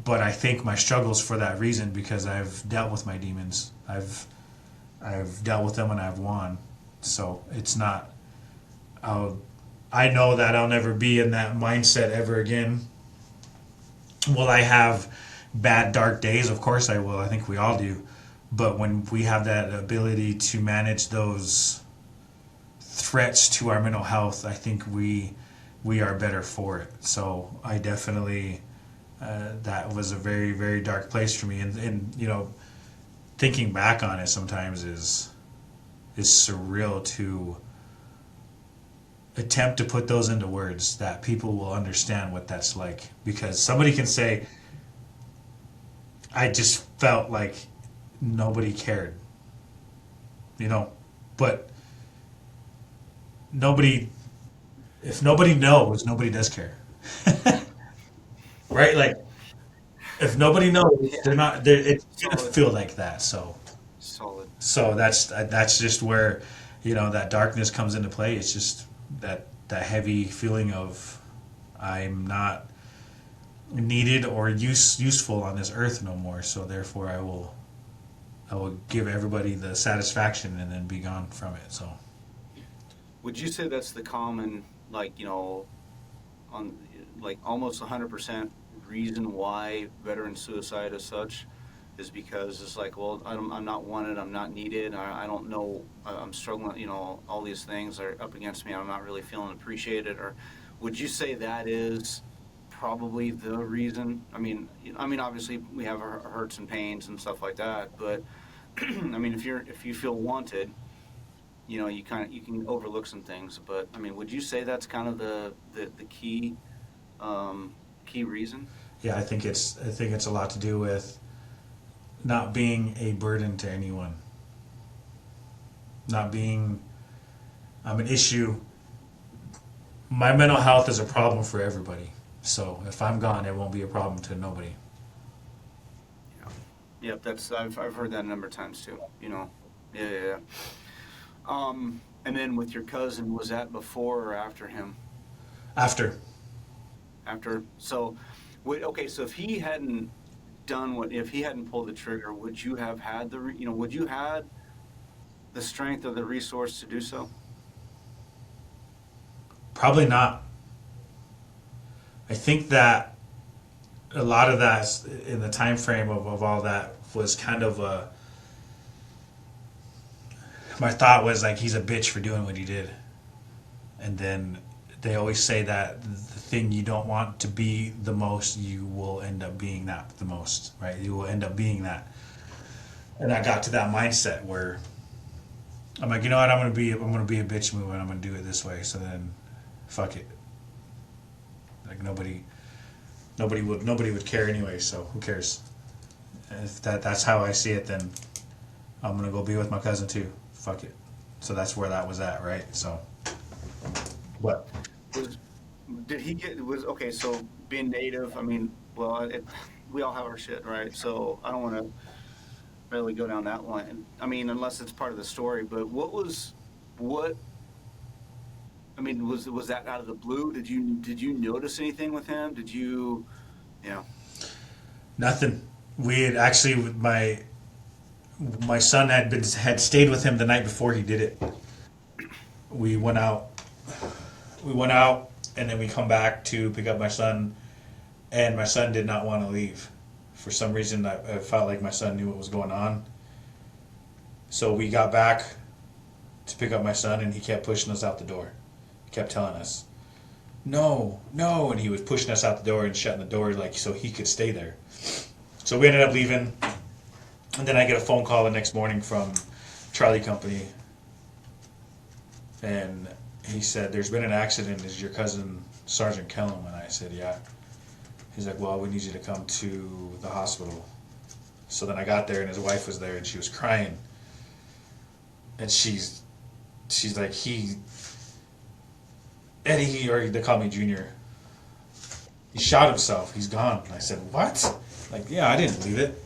But I think my struggle's for that reason, because I've dealt with my demons. I've dealt with them and I've won. So it's not. I know that I'll never be in that mindset ever again. Will I have bad, dark days? Of course I will. I think we all do. But when we have that ability to manage those threats to our mental health, I think we are better for it. So I definitely. That was a very, very dark place for me, and thinking back on it sometimes is surreal to attempt to put those into words that people will understand what that's like. Because somebody can say, I just felt like nobody cared, but if nobody knows, nobody does care. Right? Like, if nobody knows, Yeah. it's gonna Solid. feel like that. So Solid. that's just where that darkness comes into play. It's just that heavy feeling of I'm not needed or useful on this earth no more. So therefore, I will give everybody the satisfaction and then be gone from it. So Would you say that's the common, on like almost 100% reason why veteran suicide as such is because it's like, well, I'm not wanted, I'm not needed, I don't know, I'm struggling, all these things are up against me, I'm not really feeling appreciated? Or would you say that is probably the reason? I mean, obviously we have our hurts and pains and stuff like that, but I mean, if you feel wanted, you can overlook some things. But I mean, would you say that's kind of the key reason? yeah, I think it's a lot to do with not being a burden to anyone, not being an issue. My mental health is a problem for everybody. So if I'm gone, it won't be a problem to nobody. Yeah. Yep. That's I've heard that a number of times too. Yeah, yeah, yeah. And then with your cousin, was that before or after him? After. After. So, okay. So if he hadn't pulled the trigger, would you have had would you had the strength or the resource to do so? Probably not. I think that a lot of that in the time frame of all that was kind of my thought was like, he's a bitch for doing what he did. And then they always say that the thing you don't want to be the most, you will end up being that the most, right? You will end up being that. And I got to that mindset where I'm like, you know what, I'm gonna be a bitch move, and I'm gonna do it this way. So then, fuck it. Like nobody would care anyway. So who cares? if that's how I see it, then I'm gonna go be with my cousin too. Fuck it. So that's where that was at, right? So, what? Was did he get was okay? So being native, I mean, well, we all have our shit, right? So I don't want to really go down that line. I mean, unless it's part of the story. But what? I mean, was that out of the blue? Did you notice anything with him? Did you, you know? Nothing. We had actually my son had stayed with him the night before he did it. We went out. We went out, and then we come back to pick up my son, and my son did not want to leave. For some reason, I felt like my son knew what was going on. So we got back to pick up my son, and he kept pushing us out the door. He kept telling us, "No, no," and he was pushing us out the door and shutting the door like so he could stay there. So we ended up leaving, and then I get a phone call the next morning from Charlie Company, and he said, "There's been an accident. Is your cousin Sergeant Kellum?" And I said, "Yeah." He's like, "Well, we need you to come to the hospital." So then I got there, and his wife was there, and she was crying, and she's like, Eddie, or they call me Junior. He shot himself. He's gone. And I said, "What?" Like, yeah, I didn't believe it.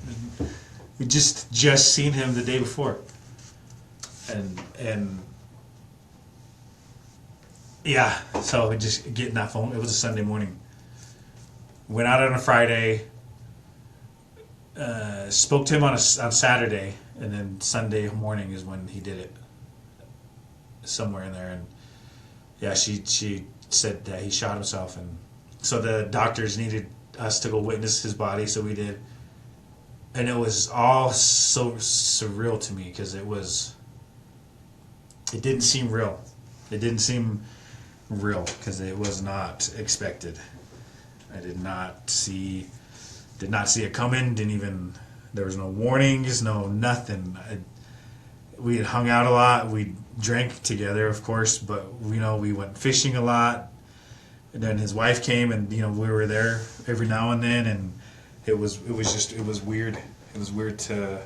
We just seen him the day before, and yeah. So just getting that phone. It was a Sunday morning. Went out on a Friday. Spoke to him on Saturday, and then Sunday morning is when he did it. Somewhere in there, and yeah, she said that he shot himself, and so the doctors needed us to go witness his body, so we did, and it was all so surreal to me because it didn't seem real. It didn't seem real because it was not expected. I did not see it coming. Didn't even. There was no warnings, no nothing. We had hung out a lot. We drank together, of course, but we went fishing a lot. And then his wife came, and we were there every now and then, and it was weird. It was weird to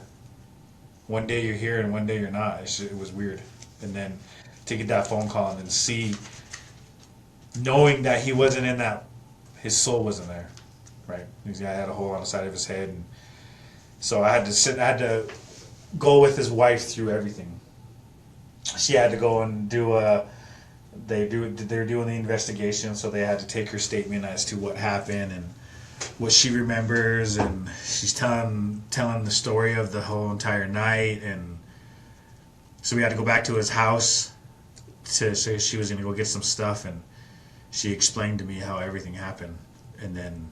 one day you're here and one day you're not. It was weird, and then to get that phone call and then see, knowing that he wasn't in that, his soul wasn't there, right? He had a hole on the side of his head, and so I had to go with his wife through everything. She had to go and they're doing the investigation, so they had to take her statement as to what happened and what she remembers, and she's telling the story of the whole entire night, and so we had to go back to his house to say she was going to go get some stuff, and she explained to me how everything happened, and then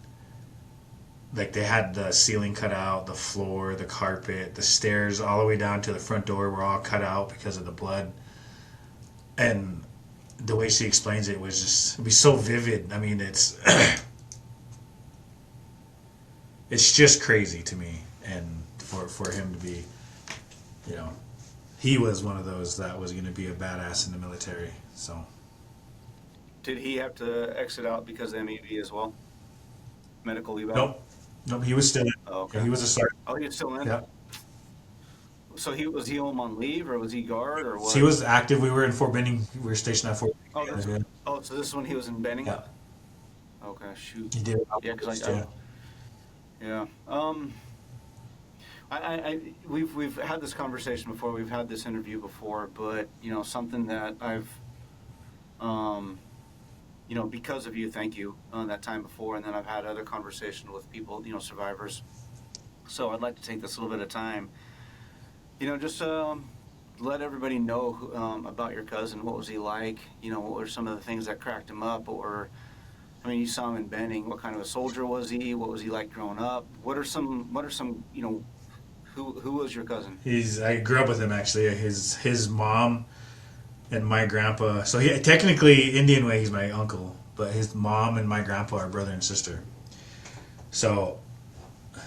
like they had the ceiling cut out, the floor, the carpet, the stairs, all the way down to the front door were all cut out because of the blood. And the way she explains it was it'd be so vivid. I mean, it's it's just crazy to me. And for him to be, he was one of those that was going to be a badass in the military. So. Did he have to exit out because of MEV as well? Medical leave out? Nope, he was still in. Oh, okay. Yeah, he was a sergeant. Oh, he was still in? Yeah. So was he home on leave, or was he guard, or what? He was active. We were in Fort Benning. We were stationed at Fort Benning. So this is when he was in Benning? Yeah. Okay, shoot. He did. Yeah, because yeah. We've had this conversation before. We've had this interview before, but something that I've because of you, thank you, that time before, and then I've had other conversations with people, survivors. So I'd like to take this a little bit of time, just let everybody know about your cousin. What was he like? What were some of the things that cracked him up? Or, you saw him in Benning. What kind of a soldier was he? What was he like growing up? What are some, who was your cousin? I grew up with him, actually. His mom and my grandpa. So he technically, Indian way, he's my uncle, but his mom and my grandpa are brother and sister. So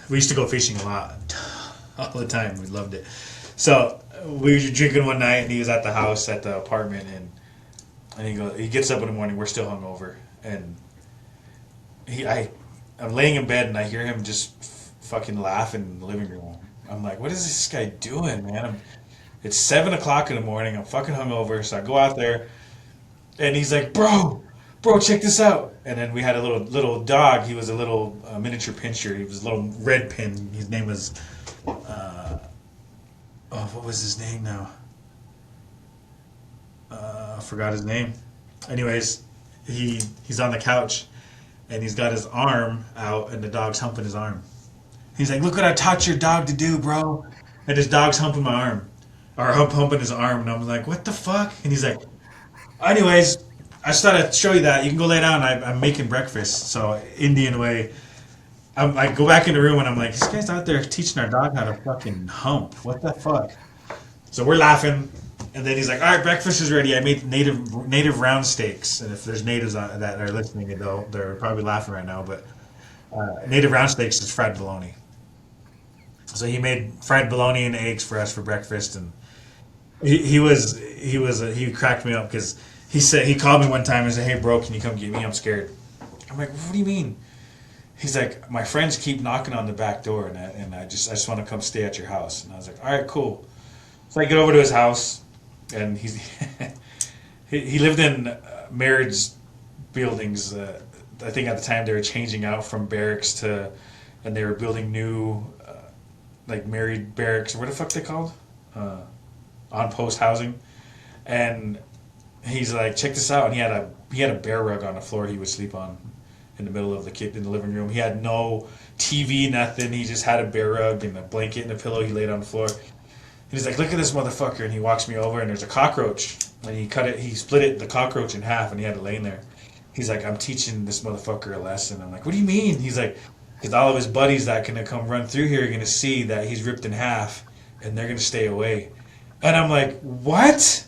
we used to go fishing a lot, all the time. We loved it. So we were drinking one night, and he was at the house, at the apartment, and he gets up in the morning. We're still hungover, and I'm laying in bed, and I hear him just fucking laughing in the living room. I'm like, what is this guy doing, man? It's 7 o'clock in the morning. I'm fucking hungover, so I go out there, and he's like, bro, check this out. And then we had a little dog. He was a little miniature pinscher. He was a little red pin. His name was, what was his name now? I forgot his name. Anyways, he's on the couch, and he's got his arm out, and the dog's humping his arm. He's like, look what I taught your dog to do, bro. And his dog's humping my arm. Or humping his arm. And I'm like, what the fuck? And he's like, anyways, I just thought I'd show you that. You can go lay down. I'm making breakfast. So, Indian way. I go back in the room, and I'm like, this guy's out there teaching our dog how to fucking hump. What the fuck? So we're laughing. And then he's like, all right, breakfast is ready. I made native round steaks. And if there's natives that are listening, they're probably laughing right now. But native round steaks is fried bologna. So he made fried bologna and eggs for us for breakfast, and he cracked me up because he called me one time and said, "Hey bro, can you come get me? I'm scared." I'm like, "What do you mean?" He's like, "My friends keep knocking on the back door, and I just want to come stay at your house." And I was like, "All right, cool." So I get over to his house, and he lived in marriage buildings. I think at the time they were changing out from barracks and they were building new. Like married barracks, what the fuck they called? On post housing. And he's like, check this out. And he had a bear rug on the floor he would sleep on in the middle of in the living room. He had no TV, nothing. He just had a bear rug and a blanket and a pillow he laid on the floor. And he's like, look at this motherfucker. And he walks me over, and there's a cockroach. And he split the cockroach in half, and he had it laying there. He's like, I'm teaching this motherfucker a lesson. I'm like, what do you mean? He's like, because all of his buddies that are going to come run through here are going to see that he's ripped in half, and they're going to stay away. And I'm like, what?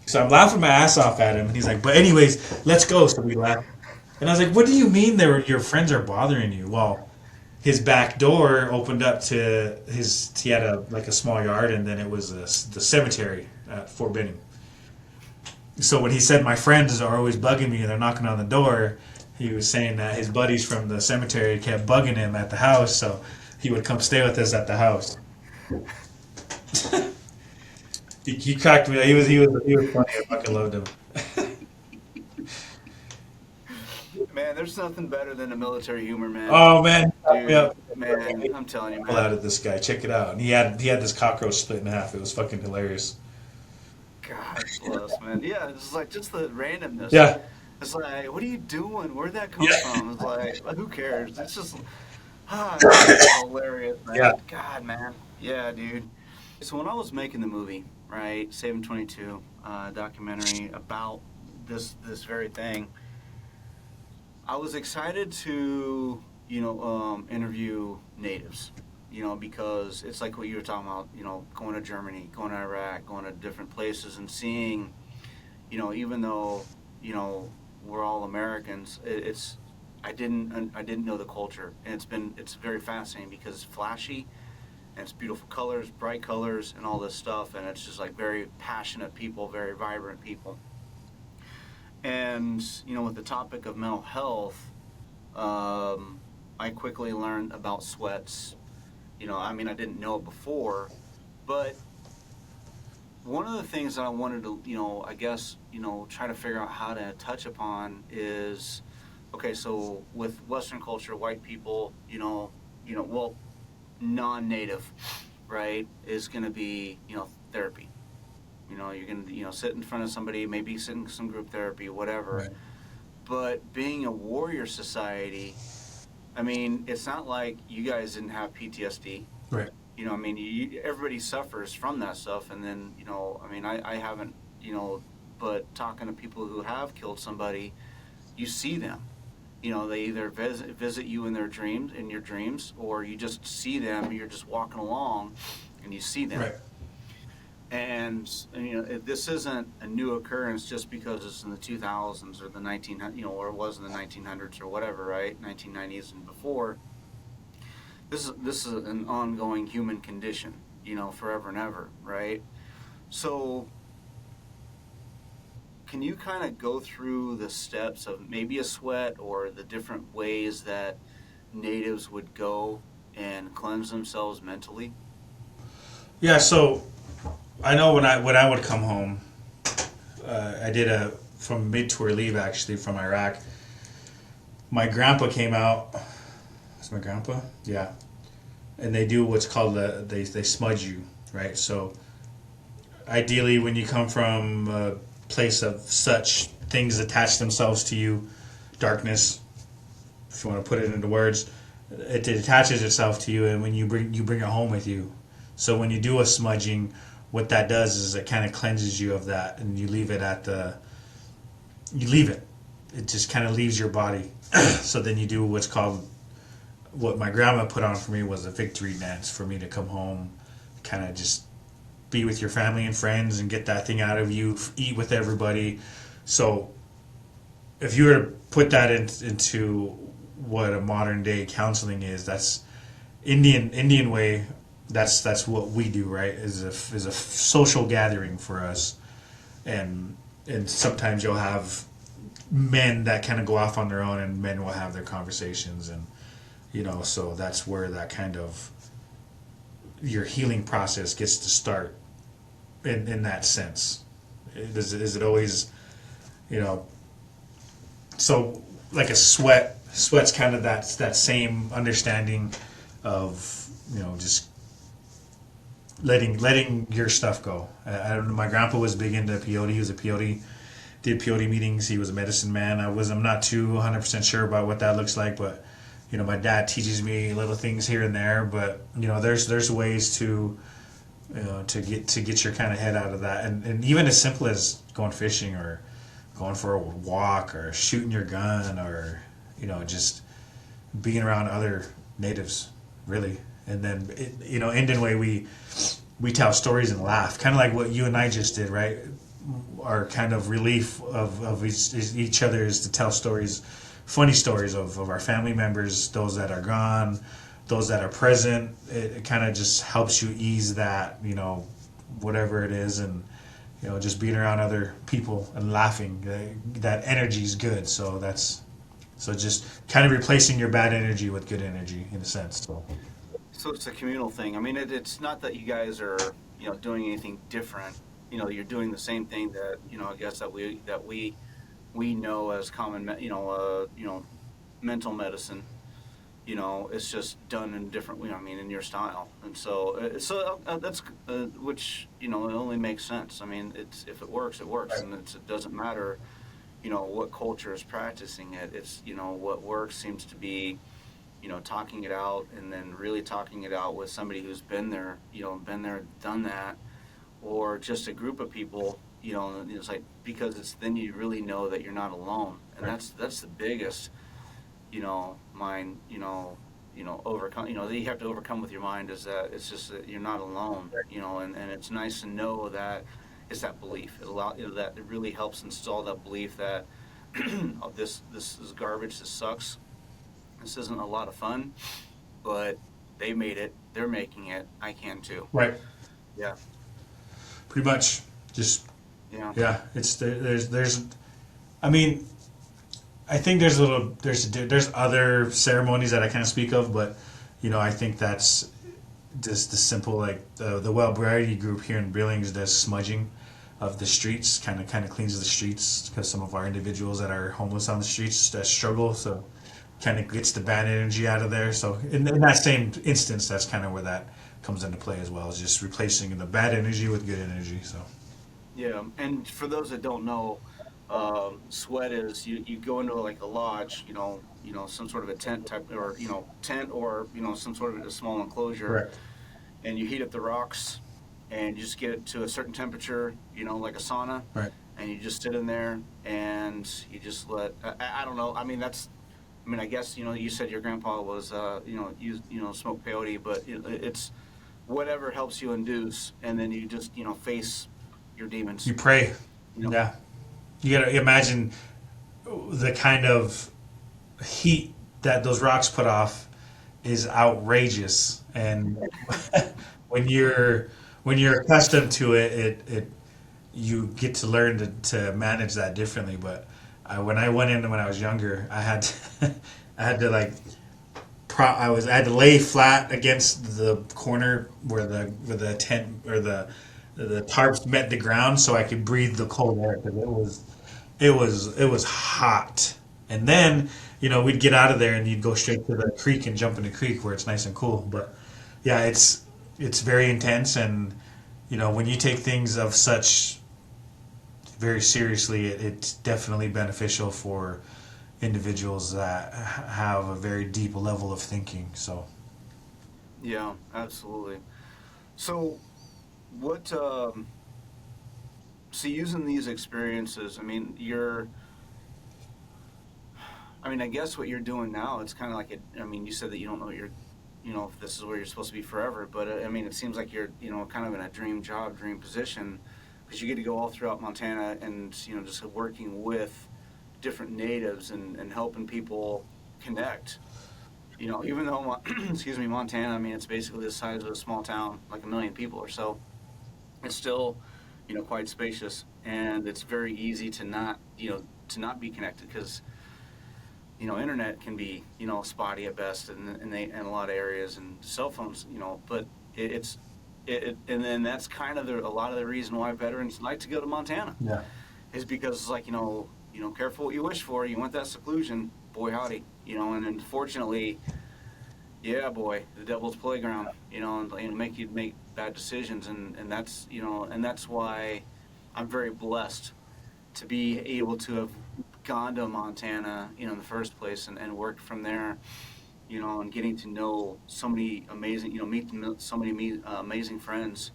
So I'm laughing my ass off at him, and he's like, but anyways, let's go. So we laugh. And I was like, what do you mean your friends are bothering you? Well, his back door opened up to he had a small yard, and then it was the cemetery at Fort Benning. So when he said my friends are always bugging me and they're knocking on the door, he was saying that his buddies from the cemetery kept bugging him at the house, so he would come stay with us at the house. he cracked me. He was funny. I fucking loved him. Man, there's nothing better than a military humor, man. Oh man, dude, man, I'm telling you, man. Out at this guy, check it out. And he had this cockroach split in half. It was fucking hilarious. God bless, man. Yeah, it's like just the randomness. Yeah. It's like, what are you doing? Where'd that come from? It's like, who cares? It's just, it's hilarious, man. Yeah. God, man. Yeah, dude. So when I was making the movie, right, Saving 22, documentary about this very thing, I was excited to, interview natives, because it's like what you were talking about, going to Germany, going to Iraq, going to different places and seeing, even though, we're all Americans, I didn't know the culture, and it's very fascinating because it's flashy, and it's beautiful colors, bright colors, and all this stuff, and it's just like very passionate people, very vibrant people. And with the topic of mental health, I quickly learned about sweats. I didn't know it before, but one of the things that I wanted to, try to figure out how to touch upon is, okay, so with Western culture, white people, non-native, right, is going to be, therapy. You're going to, sit in front of somebody, maybe sit in some group therapy, whatever. Right. But being a warrior society, it's not like you guys didn't have PTSD. Right. Everybody suffers from that stuff, and then, I haven't, but talking to people who have killed somebody, you see them. They either visit you in your dreams, or you just see them, you're just walking along, and you see them. Right. And this isn't a new occurrence just because it's in the 2000s or the 1900s, or it was in the 1900s or whatever, right? 1990s and before. This is an ongoing human condition, forever and ever, right? So can you kind of go through the steps of maybe a sweat or the different ways that natives would go and cleanse themselves mentally? Yeah, so I know when I would come home, I did a from mid-tour leave actually from Iraq. My grandpa came out. Is my grandpa? Yeah, and they do what's called they smudge you, right? So ideally, when you come from a place of such things attach themselves to you, darkness, if you want to put it into words, it attaches itself to you, and when you bring it home with you. So when you do a smudging, what that does is it kind of cleanses you of that, and you leave it you leave it. It just kind of leaves your body. So then you do what's called, what my grandma put on for me was a victory dance for me to come home, kind of just be with your family and friends and get that thing out of you, eat with everybody. So if you were to put that into what a modern day counseling is, that's Indian way. That's what we do, right? Is a social gathering for us, and sometimes you'll have men that kind of go off on their own, and men will have their conversations, and so that's where that kind of your healing process gets to start in that sense. Is it always, so like a sweat's kind of that same understanding of just letting your stuff go. I don't know. My grandpa was big into peyote. He was a peyote, did peyote meetings. He was a medicine man. I'm not too 100% sure about what that looks like, but my dad teaches me little things here and there. But there's ways to to get your kind of head out of that, and even as simple as going fishing or going for a walk or shooting your gun or just being around other natives, really. And then Indian way, we tell stories and laugh, kind of like what you and I just did, right? Our kind of relief of each other is to tell stories, funny stories of our family members, those that are gone, those that are present. It kind of just helps you ease that, whatever it is, and just being around other people and laughing. That energy is good. So just kind of replacing your bad energy with good energy in a sense. So it's a communal thing. I mean, it's not that you guys are, doing anything different. You're doing the same thing that, I guess that we know as common, mental medicine. It's just done in different, in your style. And so that's which, it only makes sense. I mean, if it works, it works, and it doesn't matter, what culture is practicing it. It's, what works seems to be, talking it out, and then really talking it out with somebody who's been there, done that, or just a group of people, it's like, because then you really know that you're not alone, and that's the biggest, mind, overcome, that you have to overcome with your mind, is that it's just that you're not alone, and it's nice to know that it's that belief. That it really helps install that belief that oh, this is garbage, this sucks. This isn't a lot of fun, but they made it. They're making it. I can too. Right. Yeah. Pretty much. Just. Yeah. Yeah. It's there's. I mean, I think there's other ceremonies that I can't speak of, but I think that's just the simple, like the Well-Variety group here in Billings does smudging of the streets, kind of cleans the streets, because some of our individuals that are homeless on the streets that struggle, so kind of gets the bad energy out of there. So in that same instance, that's kind of where that comes into play as well, is just replacing the bad energy with good energy. So Yeah, and for those that don't know, sweat is you go into like a lodge, some sort of a tent type, or tent, or some sort of a small enclosure. correct. And you heat up the rocks, and you just get it to a certain temperature, like a sauna, Right. and you just sit in there, and you just let. I don't know. I mean, I guess you said your grandpa was smoked peyote, but it's whatever helps you induce, and then you just face your demons. You pray. You know? Yeah. You gotta imagine the kind of heat that those rocks put off is outrageous, and when you're accustomed to it, you get to learn to manage that differently. But when I went in when I was younger, I had to like I had to lay flat against the corner where the tent or the tarps met the ground so I could breathe the cold air because it was hot. And then, we'd get out of there and you'd go straight to the creek and jump in the creek where it's nice and cool. But yeah, it's very intense, and when you take things of such very seriously, it's definitely beneficial for individuals that have a very deep level of thinking. So Yeah, absolutely. So, what? So using these experiences, I guess what you're doing now, it's kind of like you said that you don't know what if this is where you're supposed to be forever, but it seems like you're, kind of in a dream job, dream position, because you get to go all throughout Montana and, just working with different natives and helping people connect. Even though, excuse me, Montana, it's basically the size of a small town, like 1 million people or so. It's still, quite spacious, and it's very easy to not be connected because, internet can be, spotty at best in a lot of areas, and cell phones, but and then that's kind of a lot of the reason why veterans like to go to Montana yeah, is because it's like, careful what you wish for. You want that seclusion, boy howdy, and unfortunately, yeah, boy, the devil's playground, and make you make bad decisions, and that's, and that's why I'm very blessed to be able to have gone to Montana, in the first place, and worked from there, and getting to know so many amazing, meet so many amazing friends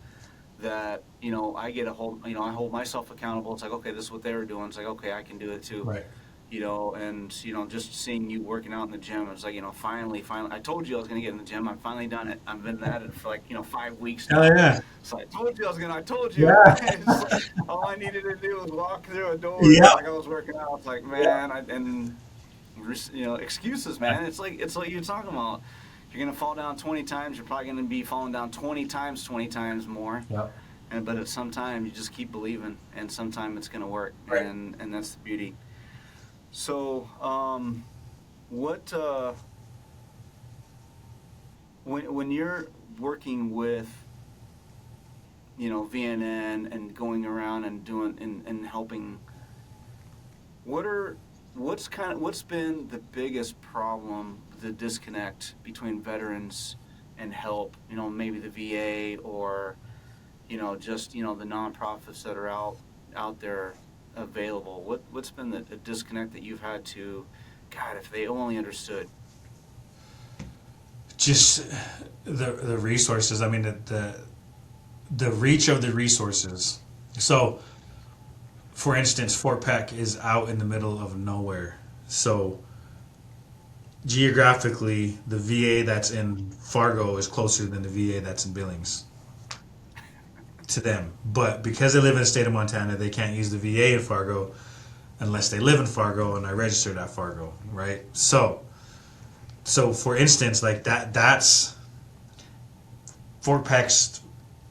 that, I get a hold, I hold myself accountable. It's like, okay, this is what they were doing. It's like, okay, I can do it too. right. And, just seeing you working out in the gym, it's like, finally, I told you I was going to get in the gym. I've finally done it. I've been at it for like, 5 weeks now. Oh yeah, So I told you I was going to, I told you. yeah, It's like, all I needed to do was walk through a door. yeah, Like I was working out. It's like, man, excuses, man. It's like you're talking about. You're going to fall down 20 times. You're probably going to be falling down 20 times more. yeah. But at some time, you just keep believing, and sometime it's going to work. Right. And that's the beauty. So, what when you're working with, VNN and going around and doing and helping, what's been the biggest problem, the disconnect between veterans and help? Maybe the VA or, just the nonprofits that are out there available. What's been the disconnect that you've had to, God, if they only understood? Just the resources. The reach of the resources. So, for instance, Fort Peck is out in the middle of nowhere. So, geographically, the VA that's in Fargo is closer than the VA that's in Billings to them. But because they live in the state of Montana, they can't use the VA in Fargo unless they live in Fargo and are registered at Fargo, right? So for instance, like that's Fort Peck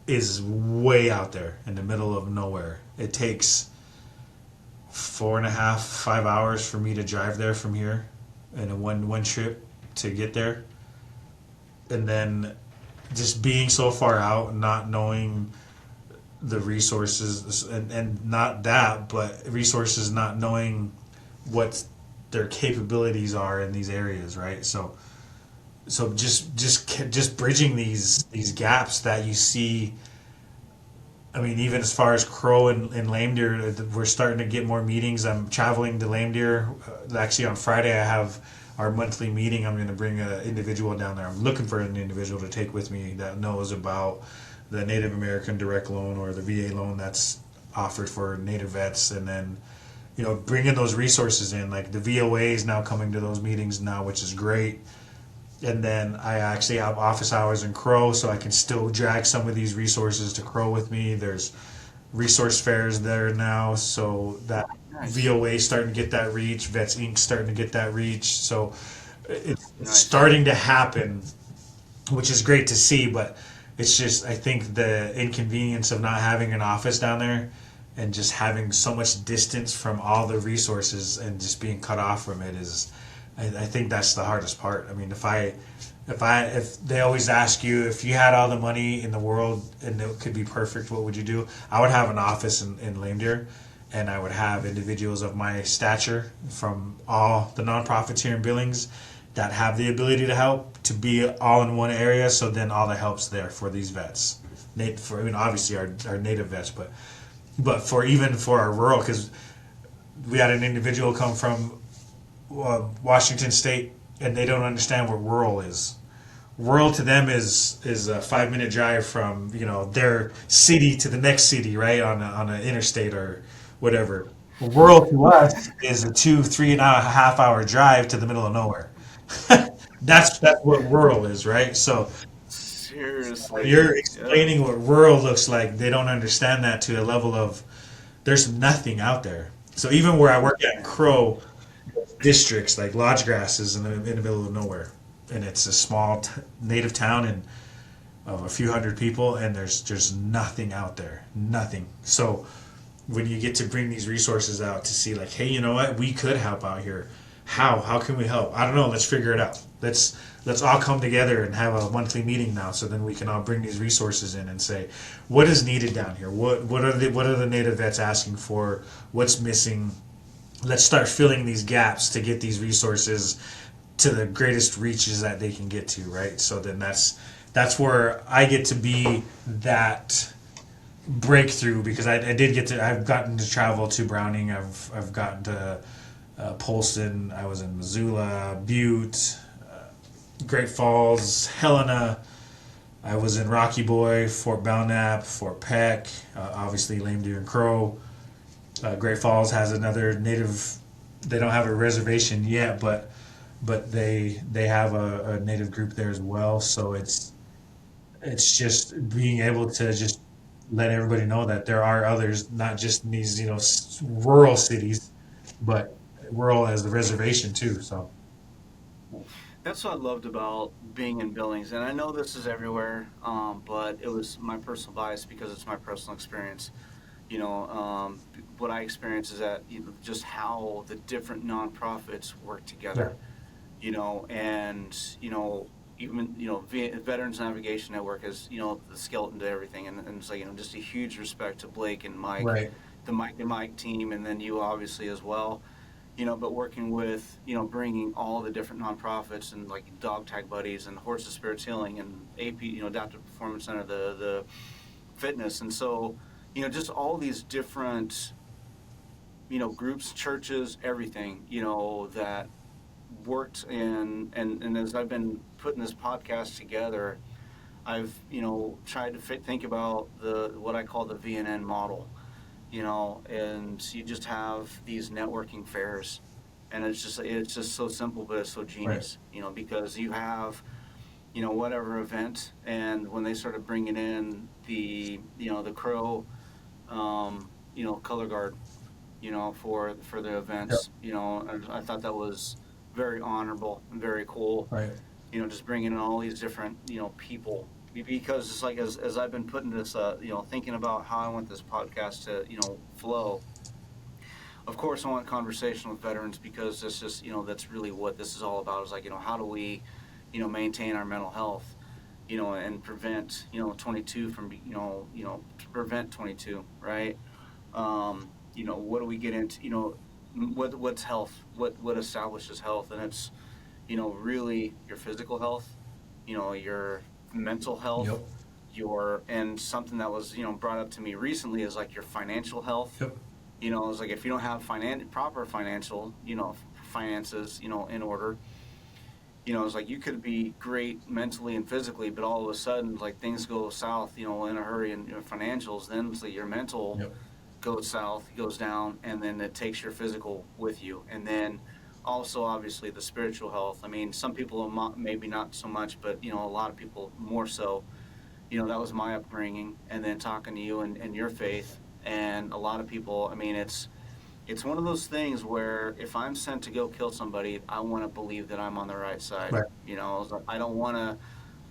is way out there in the middle of nowhere. It takes 4.5, 5 hours for me to drive there from here in a one trip to get there. And then just being so far out, not knowing the resources, and not that, but resources, not knowing what their capabilities are in these areas, right? So just bridging these gaps that you see. Even as far as Crow and Lame Deer, we're starting to get more meetings. I'm traveling to Lame Deer. Actually, on Friday, I have our monthly meeting. I'm going to bring an individual down there. I'm looking for an individual to take with me that knows about the Native American direct loan or the VA loan that's offered for Native vets, and then bringing those resources in. Like the VOA is now coming to those meetings now, which is great. And then I actually have office hours in Crow, so I can still drag some of these resources to Crow with me. There's resource fairs there now, so that Nice. VOA starting to get that reach. Vets Inc. starting to get that reach. So it's Nice. starting to happen, which is great to see. But it's just, I think the inconvenience of not having an office down there and just having so much distance from all the resources and just being cut off from it is I think that's the hardest part. I mean, if they always ask you if you had all the money in the world and it could be perfect, what would you do? I would have an office in Lame Deer, and I would have individuals of my stature from all the nonprofits here in Billings that have the ability to help to be all in one area. So then all the help's there for these vets. For I mean, obviously our native vets, but for even for our rural, because we had an individual come from Washington State, and they don't understand what rural is. Rural to them is a 5 minute drive from their city to the next city, right on an interstate or whatever. Rural to us is a 2, 3.5 hour drive to the middle of nowhere. That's what rural is, right? So when Seriously. you're Yeah. explaining what rural looks like, they don't understand that to a level of there's nothing out there. So even where I work at Crow, districts like Lodgegrass is in the middle of nowhere, and it's a small native town and of a few hundred people, and there's nothing out there, nothing. So when you get to bring these resources out to see like, hey, you know what, we could help out here. How can we help? I don't know. Let's figure it out. Let's all come together and have a monthly meeting now, so then we can all bring these resources in and say, what is needed down here? What are the native vets asking for? What's missing? Let's start filling these gaps to get these resources to the greatest reaches that they can get to, right? So then that's where I get to be that breakthrough, because I've gotten to travel to Browning, I've gotten to Polson, I was in Missoula, Butte, Great Falls, Helena, I was in Rocky Boy, Fort Belknap, Fort Peck, obviously Lame Deer and Crow. Great Falls has another native. They don't have a reservation yet, but they have a native group there as well. So it's just being able to just let everybody know that there are others, not just in these rural cities, but rural as the reservation too. So That's what I loved about being in Billings, and I know this is everywhere, but it was my personal bias because it's my personal experience. What I experience is that just how the different nonprofits work yeah, together. And even Veterans Navigation Network is the skeleton to everything, and it's like just a huge respect to Blake and Mike, right, the Mike and Mike team, and then you obviously as well. But working with bringing all the different nonprofits and like Dog Tag Buddies and Horses Spirits Healing and AP, Adaptive Performance Center, the fitness, and so just all these different groups, churches, everything that worked and as I've been putting this podcast together, I've tried to think about the what I call the VNN model, and you just have these networking fairs, and it's just so simple, but it's so right, genius, because you have whatever event, and when they started bringing in the Crow, color guard, for the yep, events, I thought that was very honorable and very cool, right, just bringing in all these different people, because it's like as I've been putting this thinking about how I want this podcast to flow. Of course I want conversation with veterans, because it's just that's really what this is all about, is like how do we maintain our mental health, and prevent 22 from to prevent 22, right? What do we get into, what's health, what establishes health, and it's really your physical health, your mental health, yep, and something that was brought up to me recently is like your financial health. yep, It's like if you don't have proper financial finances in order, it's like you could be great mentally and physically, but all of a sudden like things go south in a hurry, and your financials, then it's like your mental yep, goes south, goes down, and then it takes your physical with you. And then also, obviously, the spiritual health. I mean, some people maybe not so much, but a lot of people more so. That was my upbringing, and then talking to you and your faith, and a lot of people. I mean, it's one of those things where if I'm sent to go kill somebody, I want to believe that I'm on the right side. right, It's like, I don't want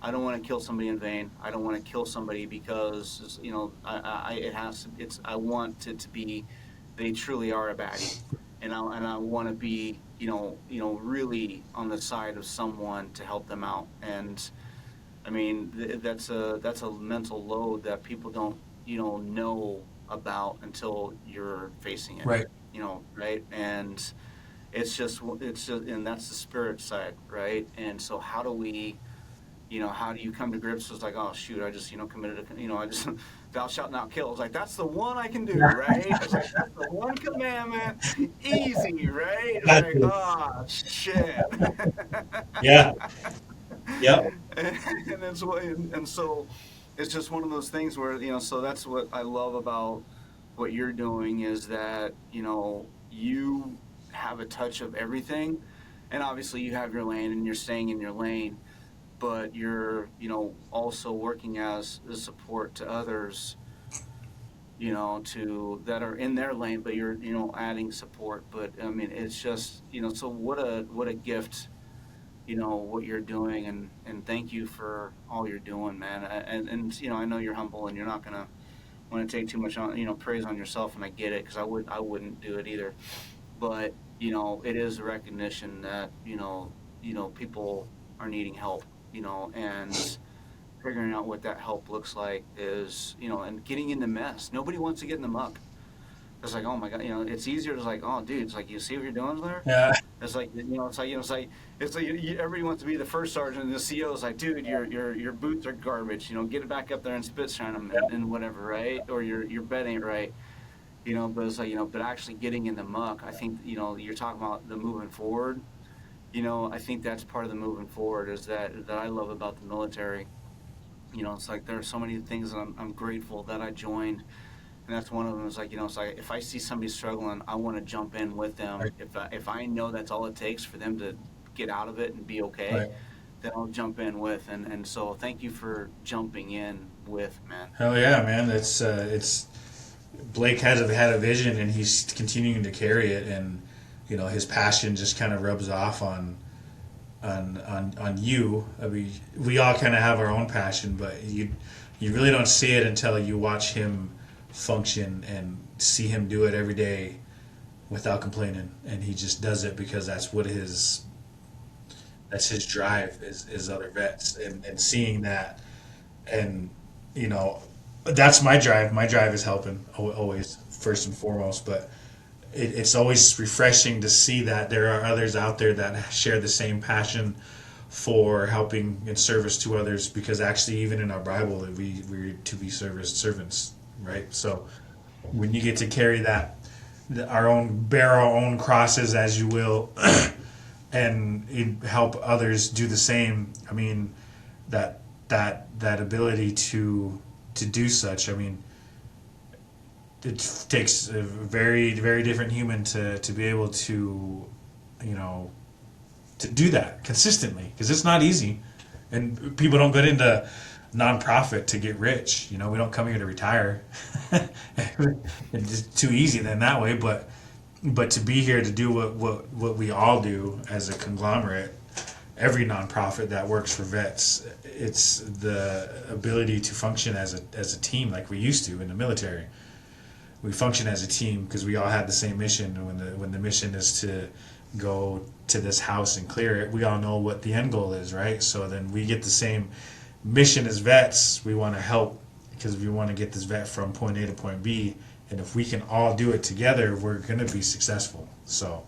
to kill somebody in vain. I don't want to kill somebody because I want it to be they truly are a baddie, and I want to be really on the side of someone to help them out. And I mean, that's a mental load that people don't, know about until you're facing it, Right. right? And it's just, and that's the spirit side, right? And so how do we, how do you come to grips with like, oh shoot, I just, committed I just, thou shalt not kill. It's like, that's the one I can do, right? It's like, that's the one commandment, easy, right? It's That's like, it. ah, shit. Yeah. Yep. and and so it's just one of those things where, so that's what I love about what you're doing is that, you have a touch of everything. And obviously you have your lane and you're staying in your lane, but you're, also working as a support to others, to that are in their lane, but you're, adding support. But I mean, it's just, so what a gift, what you're doing, and thank you for all you're doing, man. And I know you're humble and you're not gonna want to take too much on, praise on yourself, and I get it because I wouldn't do it either. But it is a recognition that people are needing help, and figuring out what that help looks like is, and getting in the mess. Nobody wants to get in the muck. It's like, oh my god, it's easier to like, oh dude, it's like, you see what you're doing there. Yeah. It's like, it's like everybody wants to be the first sergeant, and the CO is like, dude, your boots are garbage. Get it back up there and spit shine them and whatever, right? Or your bed ain't right. But it's like, but actually getting in the muck. I think, you're talking about the moving forward. I think that's part of the moving forward is that I love about the military. It's like there are so many things that I'm grateful that I joined. And that's one of them. Is like, it's like if I see somebody struggling, I want to jump in with them. Right. If I know that's all it takes for them to get out of it and be okay, Right. then I'll jump in with. And so thank you for jumping in with, man. Hell yeah, man. It's Blake has had a vision and he's continuing to carry it, and his passion just kind of rubs off on you. I mean, we all kind of have our own passion, but you really don't see it until you watch him function and see him do it every day without complaining, and he just does it because that's his drive is other vets, and seeing that, and that's my drive. My drive is helping always first and foremost, but it's always refreshing to see that there are others out there that share the same passion for helping in service to others, because actually even in our Bible that we're to be servants, right? So when you get to carry that, bear our own crosses, as you will, and help others do the same. I mean, that ability to do such. I mean, it takes a very, very different human to be able to, to do that consistently, because it's not easy, and people don't get into nonprofit to get rich. We don't come here to retire. It's too easy then that way, but to be here to do what we all do as a conglomerate, every nonprofit that works for vets, it's the ability to function as a team like we used to in the military. We function as a team because we all have the same mission. When the mission is to go to this house and clear it, we all know what the end goal is, right? So then we get the same mission as vets. We want to help because we want to get this vet from point A to point B, and if we can all do it together, we're going to be successful. So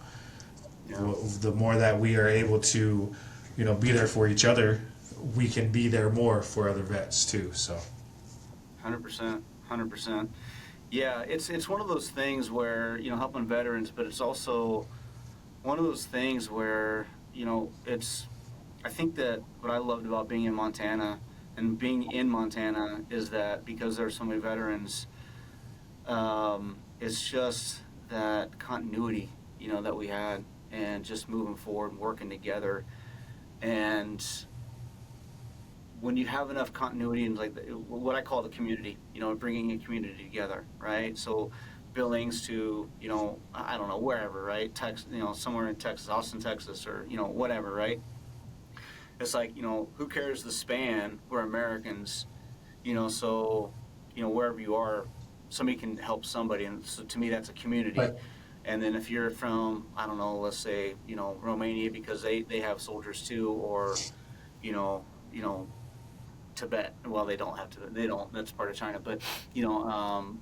the more that we are able to, be there for each other, we can be there more for other vets too. So 100%, 100%. Yeah, it's one of those things where, helping veterans, but it's also one of those things where, I think that what I loved about being in Montana and being in Montana is that because there are so many veterans, it's just that continuity, that we had, and just moving forward and working together. And when you have enough continuity and like what I call the community, bringing a community together, right? So Billings to, I don't know, wherever, right? Texas, somewhere in Texas, Austin, Texas, or, whatever, right? It's like, who cares the span? We're Americans, so, wherever you are, somebody can help somebody. And so to me, that's a community. Right. And then if you're from, I don't know, let's say, Romania, because they have soldiers too, or, you know, you know, Tibet. Well, they don't have Tibet. They don't. That's part of China. But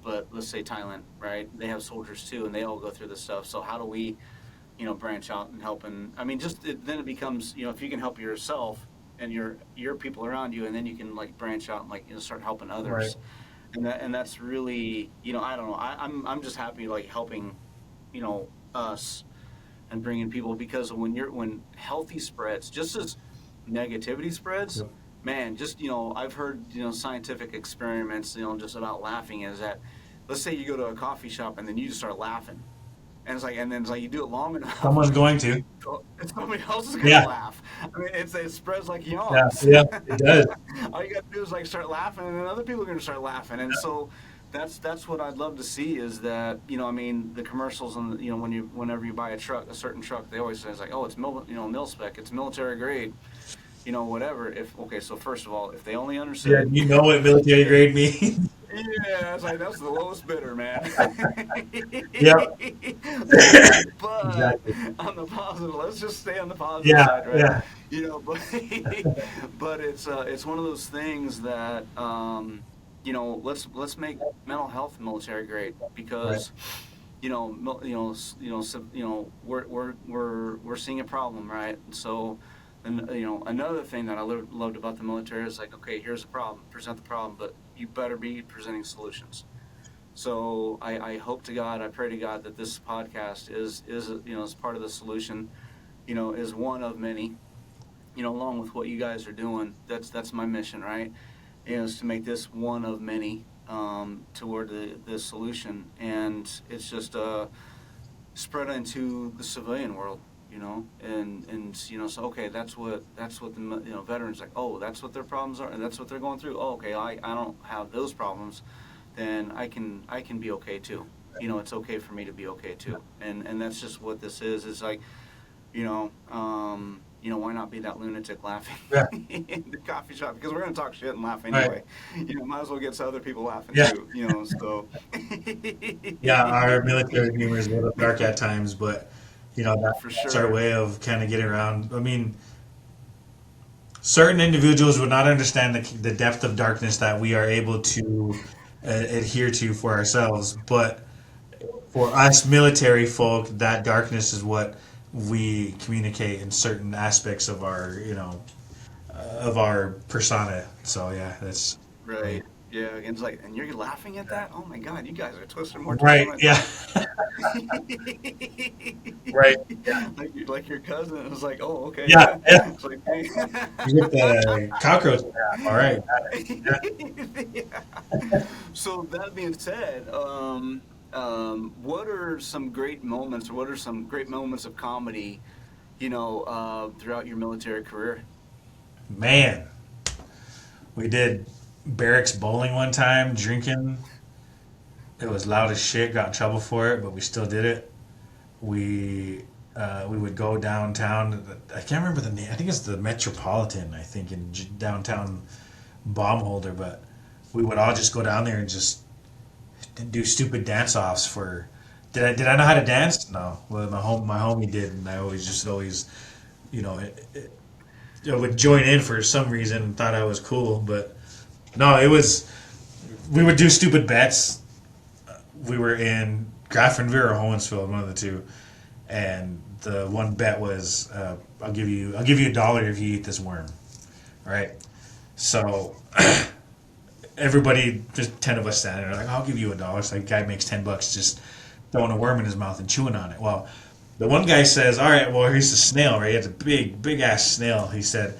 but let's say Thailand, right? They have soldiers too, and they all go through this stuff. So how do we, branch out and help? And I mean, then it becomes, if you can help yourself and your people around you, and then you can like branch out and like start helping Right. others. And that's really, I don't know. I'm just happy like helping, us and bringing people, because when healthy spreads just as negativity spreads, Yep. man, just I've heard scientific experiments just about laughing, is that, let's say you go to a coffee shop and then you just start laughing, and then it's like you do it long enough, Someone's going to. and somebody else is gonna Yeah. laugh. I mean, it spreads like Yeah. yawns. Yeah. It does. All you gotta do is like start laughing, and then other people are gonna start laughing, and so that's what I'd love to see, is that I mean, the commercials, and whenever you buy a certain truck, they always say it's like, oh, it's mil spec, it's military grade, whatever. So first of all, if they only Yeah. understood, You know what military grade means. yeah, it's like that's the lowest bidder, man. Yep. But Exactly. on the positive, let's just stay on the positive Yeah. side, right? Yeah. But but it's one of those things that let's make mental health military grade, because we're seeing a problem, right? So, and another thing that I loved about the military is like, okay, here's the problem, present the problem, but you better be presenting solutions. So I hope to God, I pray to God that this podcast is as part of the solution, is one of many, along with what you guys are doing. That's my mission, right? Is to make this one of many, toward the solution, and it's just spread into the civilian world, and so okay, that's what the veterans like. Oh, that's what their problems are, and that's what they're going through. Oh, okay, I don't have those problems, then I can be okay too. It's okay for me to be okay too, and that's just what this is. It's like, why not be that lunatic laughing Yeah. in the coffee shop? Because we're going to talk shit and laugh Right. anyway. Might as well get some other people laughing Yeah. too. So. Yeah. Our military humor is a little dark at times, but For that's our sure. way of kind of getting around. I mean, certain individuals would not understand the depth of darkness that we are able to adhere to for ourselves, but for us military folk, that darkness is what we communicate in certain aspects of our, of our persona. So yeah, that's Right. Yeah. And it's like, and you're laughing at that? Oh my God, you guys are twisted more right. than Yeah. Right. like your cousin was like, oh, okay, Yeah. yeah. Yeah. It's like, hey. You get the cockroach. Yeah. All right. Yeah. So that being said, what are some great moments, or what are some great moments of comedy, throughout your military career? Man, we did barracks bowling one time, drinking. It was loud as shit. Got in trouble for it, but we still did it. We would go downtown. I can't remember the name. I think it's the Metropolitan. I think in downtown Baumholder. But we would all just go down there and just do stupid dance offs for. Did I know how to dance? No. Well, my homie did, and I always, I would join in for some reason and thought I was cool. But no, it was. We would do stupid bets. We were in Grafenwehr or Hoensville, one of the two, and the one bet was, I'll give you $1 if you eat this worm, right? So everybody, just 10 of us standing there, like, I'll give you $1. So the guy makes $10 just throwing a worm in his mouth and chewing on it. Well, the one guy says, all right, well, here's a snail, right? It's a big ass snail. He said,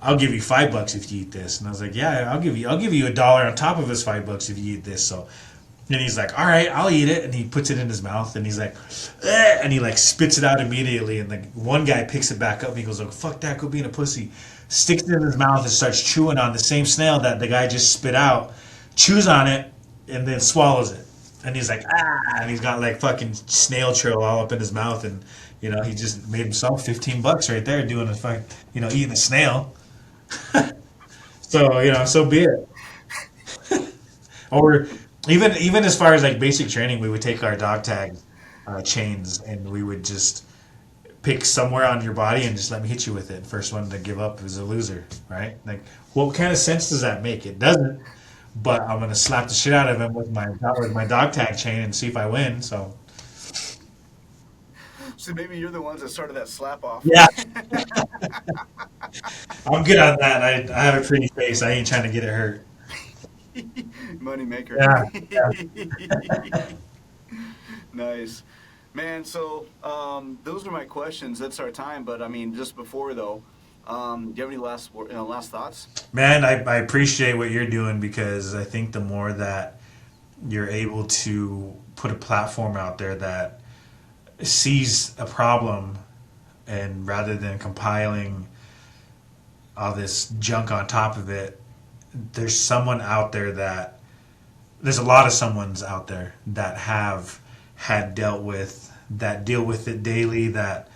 I'll give you $5 if you eat this. And I was like, yeah, I'll give you $1 on top of his $5 if you eat this. So then he's like, all right, I'll eat it. And he puts it in his mouth and he's like, eh, and he like spits it out immediately. And the one guy picks it back up and he goes, like, fuck that, quit being a pussy. Sticks it in his mouth and starts chewing on the same snail that the guy just spit out, chews on it, and then swallows it. And he's like, ah, and he's got like fucking snail trail all up in his mouth. And, he just made himself $15 right there doing a fucking, eating a snail. So, so be it. Or even as far as like basic training, we would take our dog tags chains, and we would just pick somewhere on your body and just let me hit you with it. First one to give up is a loser, right? Like, what kind of sense does that make? It doesn't. But I'm gonna slap the shit out of him with my dog tag chain and see if I win. So So maybe you're the ones that started that slap off. yeah, I'm good on that. I have a pretty face. I ain't trying to get it hurt. Money maker. Yeah, yeah. Nice, man. So those are my questions. That's our time. But I mean, just before though, do you have any last thoughts? Man, I appreciate what you're doing because I think the more that you're able to put a platform out there that sees a problem and rather than compiling all this junk on top of it, there's someone out there that there's a lot of someone's out there that have had deal with it daily, that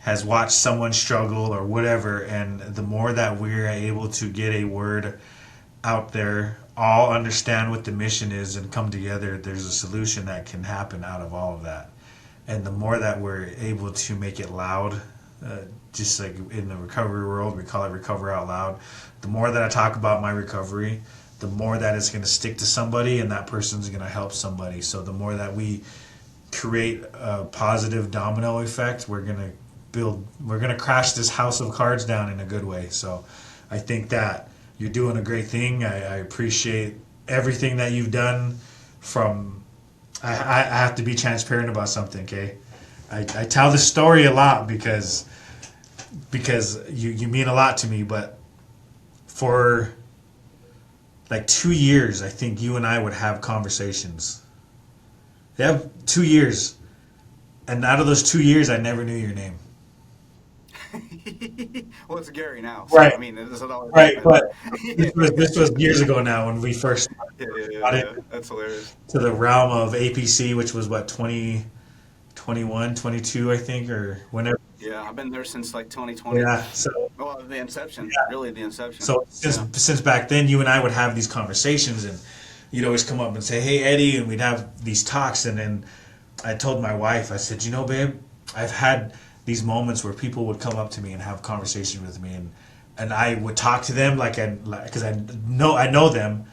has watched someone struggle or whatever, and the more that we're able to get a word out there, all understand what the mission is and come together, there's a solution that can happen out of all of that. And the more that we're able to make it loud, just like in the recovery world, we call it recover out loud. The more that I talk about my recovery, the more that it's going to stick to somebody and that person's going to help somebody. So the more that we create a positive domino effect, we're going to crash this house of cards down in a good way. So I think that you're doing a great thing. I appreciate everything that you've done. I have to be transparent about something, okay? I tell this story a lot because you mean a lot to me, but for like 2 years, I think you and I would have conversations. Yeah, 2 years. And out of those 2 years, I never knew your name. Well, it's Gary now. So, Right. I mean, this is all Right, but this was years ago now when we first got yeah. it That's hilarious. to the realm of APC, which was what, 2021, 22, I think, or whenever. Yeah, I've been there since like 2020. Yeah. So Well, the inception, really the inception. so Yeah. since back then, you and I would have these conversations, and you'd always come up and say, "Hey, Eddie," and we'd have these talks, and then I told my wife, I said, babe, I've had these moments where people would come up to me and have conversations with me, and I would talk to them because I know them,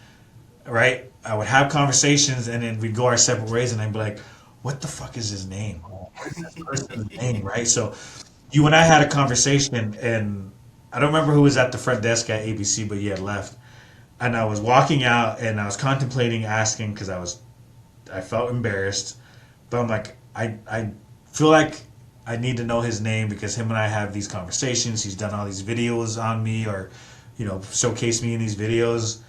right? I would have conversations, and then we'd go our separate ways, and I'd be like, "What the fuck is his name? What is this person's name?" Right? So you and I had a conversation, and I don't remember who was at the front desk at ABC, but you had left, and I was walking out, and I was contemplating asking because I felt embarrassed, but I'm like, I feel like I need to know his name because him and I have these conversations. He's done all these videos on me, or showcased me in these videos.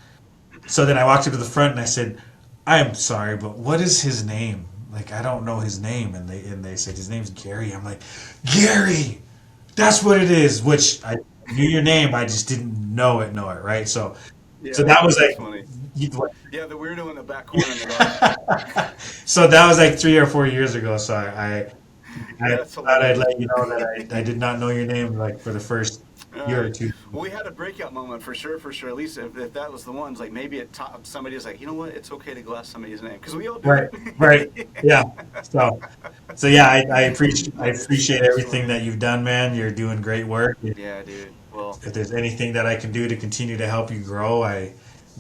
So then I walked up to the front and I said, "I am sorry, but what is his name? Like, I don't know his name." And they said his name's Gary. I'm like, "Gary, that's what it is." Which I knew your name, I just didn't know it, right? So Yeah, so that was that's like, funny. you- Yeah, the weirdo in the back corner in the dark. so that was like 3 or 4 years ago. So I That's thought I'd hilarious. let you know that I did not know your name like for the first year or two. Well, we had a breakout moment for sure. At least if that was the ones, like maybe somebody was like, you know what, it's okay to go ask somebody's name because we all do Right, it. right, yeah. So yeah, I appreciate everything that you've done, man. You're doing great work. Yeah, dude. Well, If there's anything that I can do to continue to help you grow,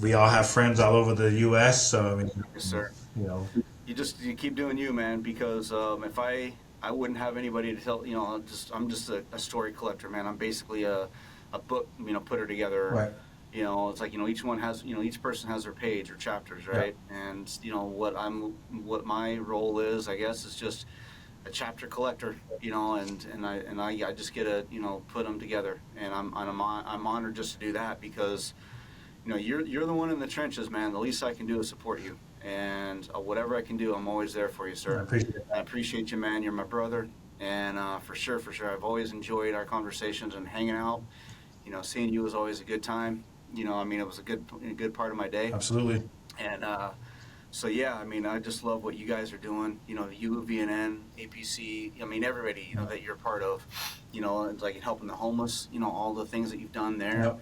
we all have friends all over the U.S. So I mean, yes, sir. you know, You keep doing you, man. Because if I wouldn't have anybody to tell. I'm just a story collector, man. I'm basically a book, putter together. right, It's like each one has each person has their page or chapters, right? And what my role is, I guess, is just a chapter collector, and I just get to put them together, and I'm honored just to do that because you're the one in the trenches, man. The least I can do is support you, and whatever I can do, I'm always there for you, I sir. appreciate it. I appreciate you, man. You're my brother, and for sure, I've always enjoyed our conversations and hanging out. Seeing you was always a good time. It was a good part of my day. Absolutely. And so yeah, I just love what you guys are doing. You, VNN, APC. Everybody that you're a part of. It's like helping the homeless. All the things that you've done there.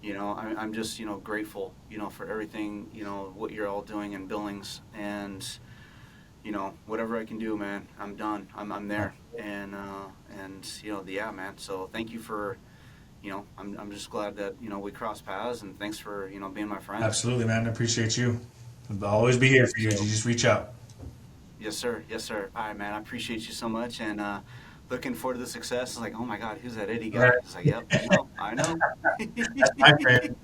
Yep. I'm just grateful. For everything. What you're all doing in Billings, and you know, whatever I can do, man, I'm done. I'm there. And you know, yeah, man. So thank you for, you know, I'm just glad that, you know, we crossed paths, and thanks for, you know, being my friend. Absolutely, man. I appreciate you. I'll always be here for you. You So, just reach out. yes, sir. Yes, sir. All right, man. I appreciate you so much, and looking forward to the success. It's like, oh my God, who's that Eddie All guy? right. It's like, yep, I know, I know. That's my friend.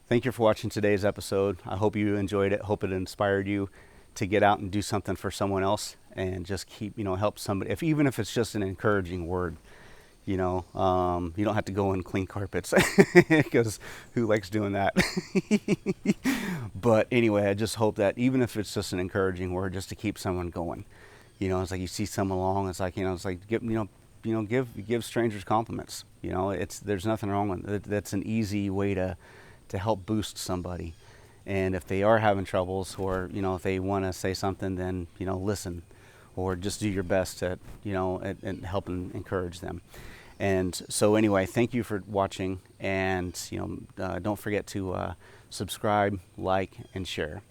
Thank you for watching today's episode. I hope you enjoyed it. Hope it inspired you to get out and do something for someone else, and just keep, you know, help somebody. Even if it's just an encouraging word, you know, you don't have to go and clean carpets because who likes doing that? But anyway, I just hope that even if it's just an encouraging word, just to keep someone going. You know, it's like you see someone along. It's like, you know, it's like give strangers compliments. You know, there's nothing wrong with it. That's an easy way to help boost somebody. And if they are having troubles, or, you know, if they want to say something, then, you know, listen, or just do your best to, you know, and help and encourage them. And so anyway, thank you for watching, and, you know, don't forget to subscribe, like, and share.